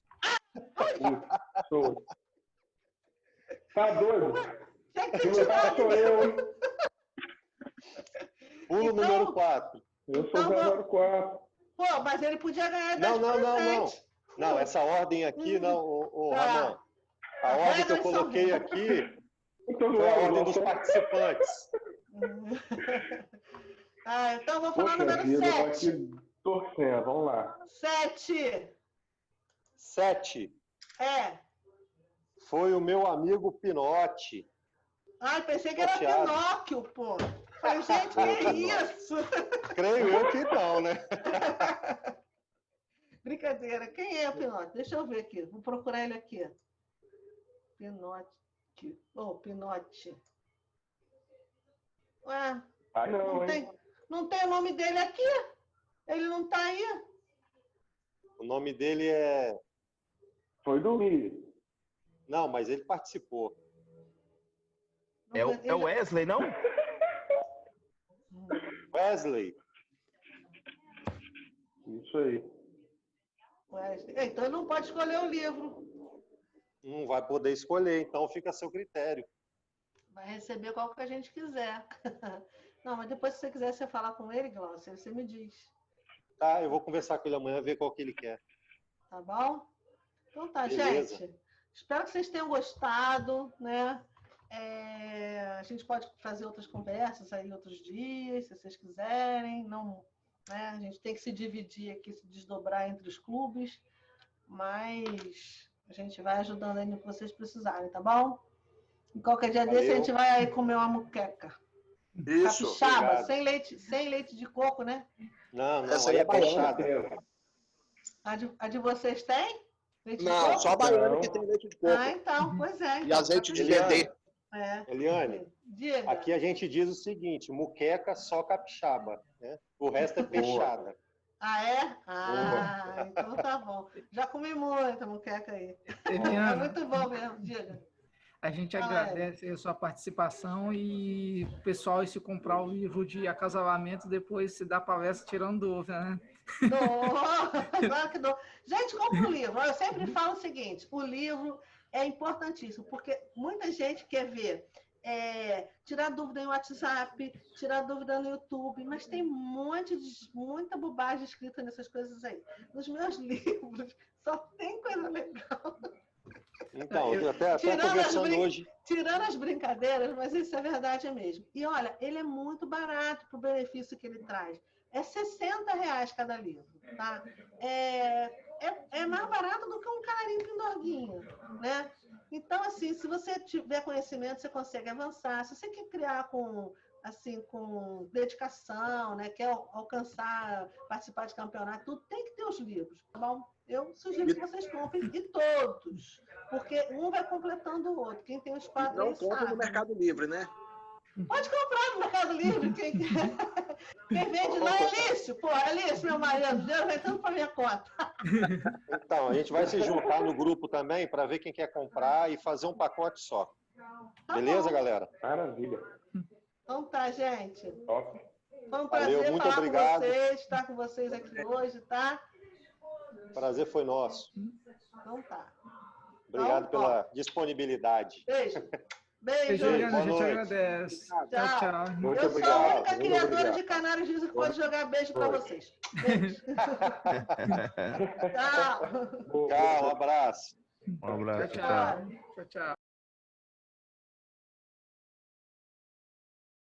Tá doido? Sou eu. Pula o número 4. Eu sou o número 4. Pô, mas ele podia ganhar 10 Não, essa ordem aqui, não, Ramon. A ordem que eu coloquei aqui foi a ordem dos participantes. Então eu vou falar o número 7. Aqui torcendo, vamos lá. 7. 7. Foi o meu amigo Pinote. Ai, pensei que era Pinóquio, pô. Falei, gente, que é isso? Creio eu que não, né? Brincadeira. Quem é o Pinote? Deixa eu ver aqui. Vou procurar ele aqui. Pinote. Pinote. Ué, não tem o nome dele aqui? Ele não tá aí? O nome dele é... Foi dormir. Não, mas ele participou. É o Wesley, não? Wesley. Isso aí. Então ele não pode escolher o livro. Não vai poder escolher, então fica a seu critério. Vai receber qual que a gente quiser. Não, mas depois, se você quiser você falar com ele, Glaucia, você me diz. Tá, eu vou conversar com ele amanhã, ver qual que ele quer. Tá bom? Então tá, Beleza. gente. Espero que vocês tenham gostado, né? A gente pode fazer outras conversas aí outros dias, se vocês quiserem. Não, né? A gente tem que se dividir aqui, se desdobrar entre os clubes, mas a gente vai ajudando aí no que vocês precisarem, tá bom? E qualquer dia desse a gente vai aí comer uma muqueca. Isso. Capixaba, sem leite de coco, né? Não, Essa aí aí é é baiana. baixada. A de vocês tem? Leite de Não, coco? só a baiana que tem leite de coco. Então, pois é. E azeite de dendê. Eliane, Diga. aqui a gente diz o seguinte, muqueca só capixaba, né? O resto é peixada. Então tá bom. Já comi muita muqueca aí. Eliana, É muito bom mesmo, diga. a gente agradece a sua participação e o pessoal, se comprar o livro de acasalamento, depois se dá palestra tirando dúvida, né? Claro que dou. Gente, compra o livro. Eu sempre falo o seguinte, o livro é importantíssimo, porque muita gente quer ver, tirar dúvida no WhatsApp, tirar dúvida no YouTube, mas tem muita bobagem escrita nessas coisas aí. Nos meus livros só tem coisa legal. Então, eu até conversando hoje. Tirando as brincadeiras, mas isso é verdade mesmo. E olha, ele é muito barato para o benefício que ele traz. É R$60 cada livro, tá? É mais barato do que um canarinho pindorguinho, né? Então, assim, se você tiver conhecimento, você consegue avançar. Se você quer criar com dedicação, né? Quer alcançar, participar de campeonato, tudo, tem que ter os livros, tá bom? Eu sugiro que vocês comprem, e todos, porque um vai completando o outro. Quem tem os quatro Não aí compra sabe. no Mercado Livre, né? Pode comprar no Mercado Livre. Quem vende lá é Alício. Pô, Alício, meu marido, Deus vai tanto para minha conta. Então, a gente vai se juntar no grupo também para ver quem quer comprar e fazer um pacote só. Beleza, galera? Maravilha. Então tá, gente. Top. Foi um prazer muito falar obrigado. com vocês, estar com vocês aqui hoje, tá? Prazer foi nosso. Então tá. Obrigado Então, pela disponibilidade. Beijo. Beijo. Juliana, a gente noite. agradece. Tchau, tchau. Muito Eu sou a obrigado. única muito criadora obrigado. de Canários Dizem que pode jogar beijo para vocês. Beijo. Tchau. Tchau, um abraço. Um abraço. Tchau, tchau. Tchau, tchau.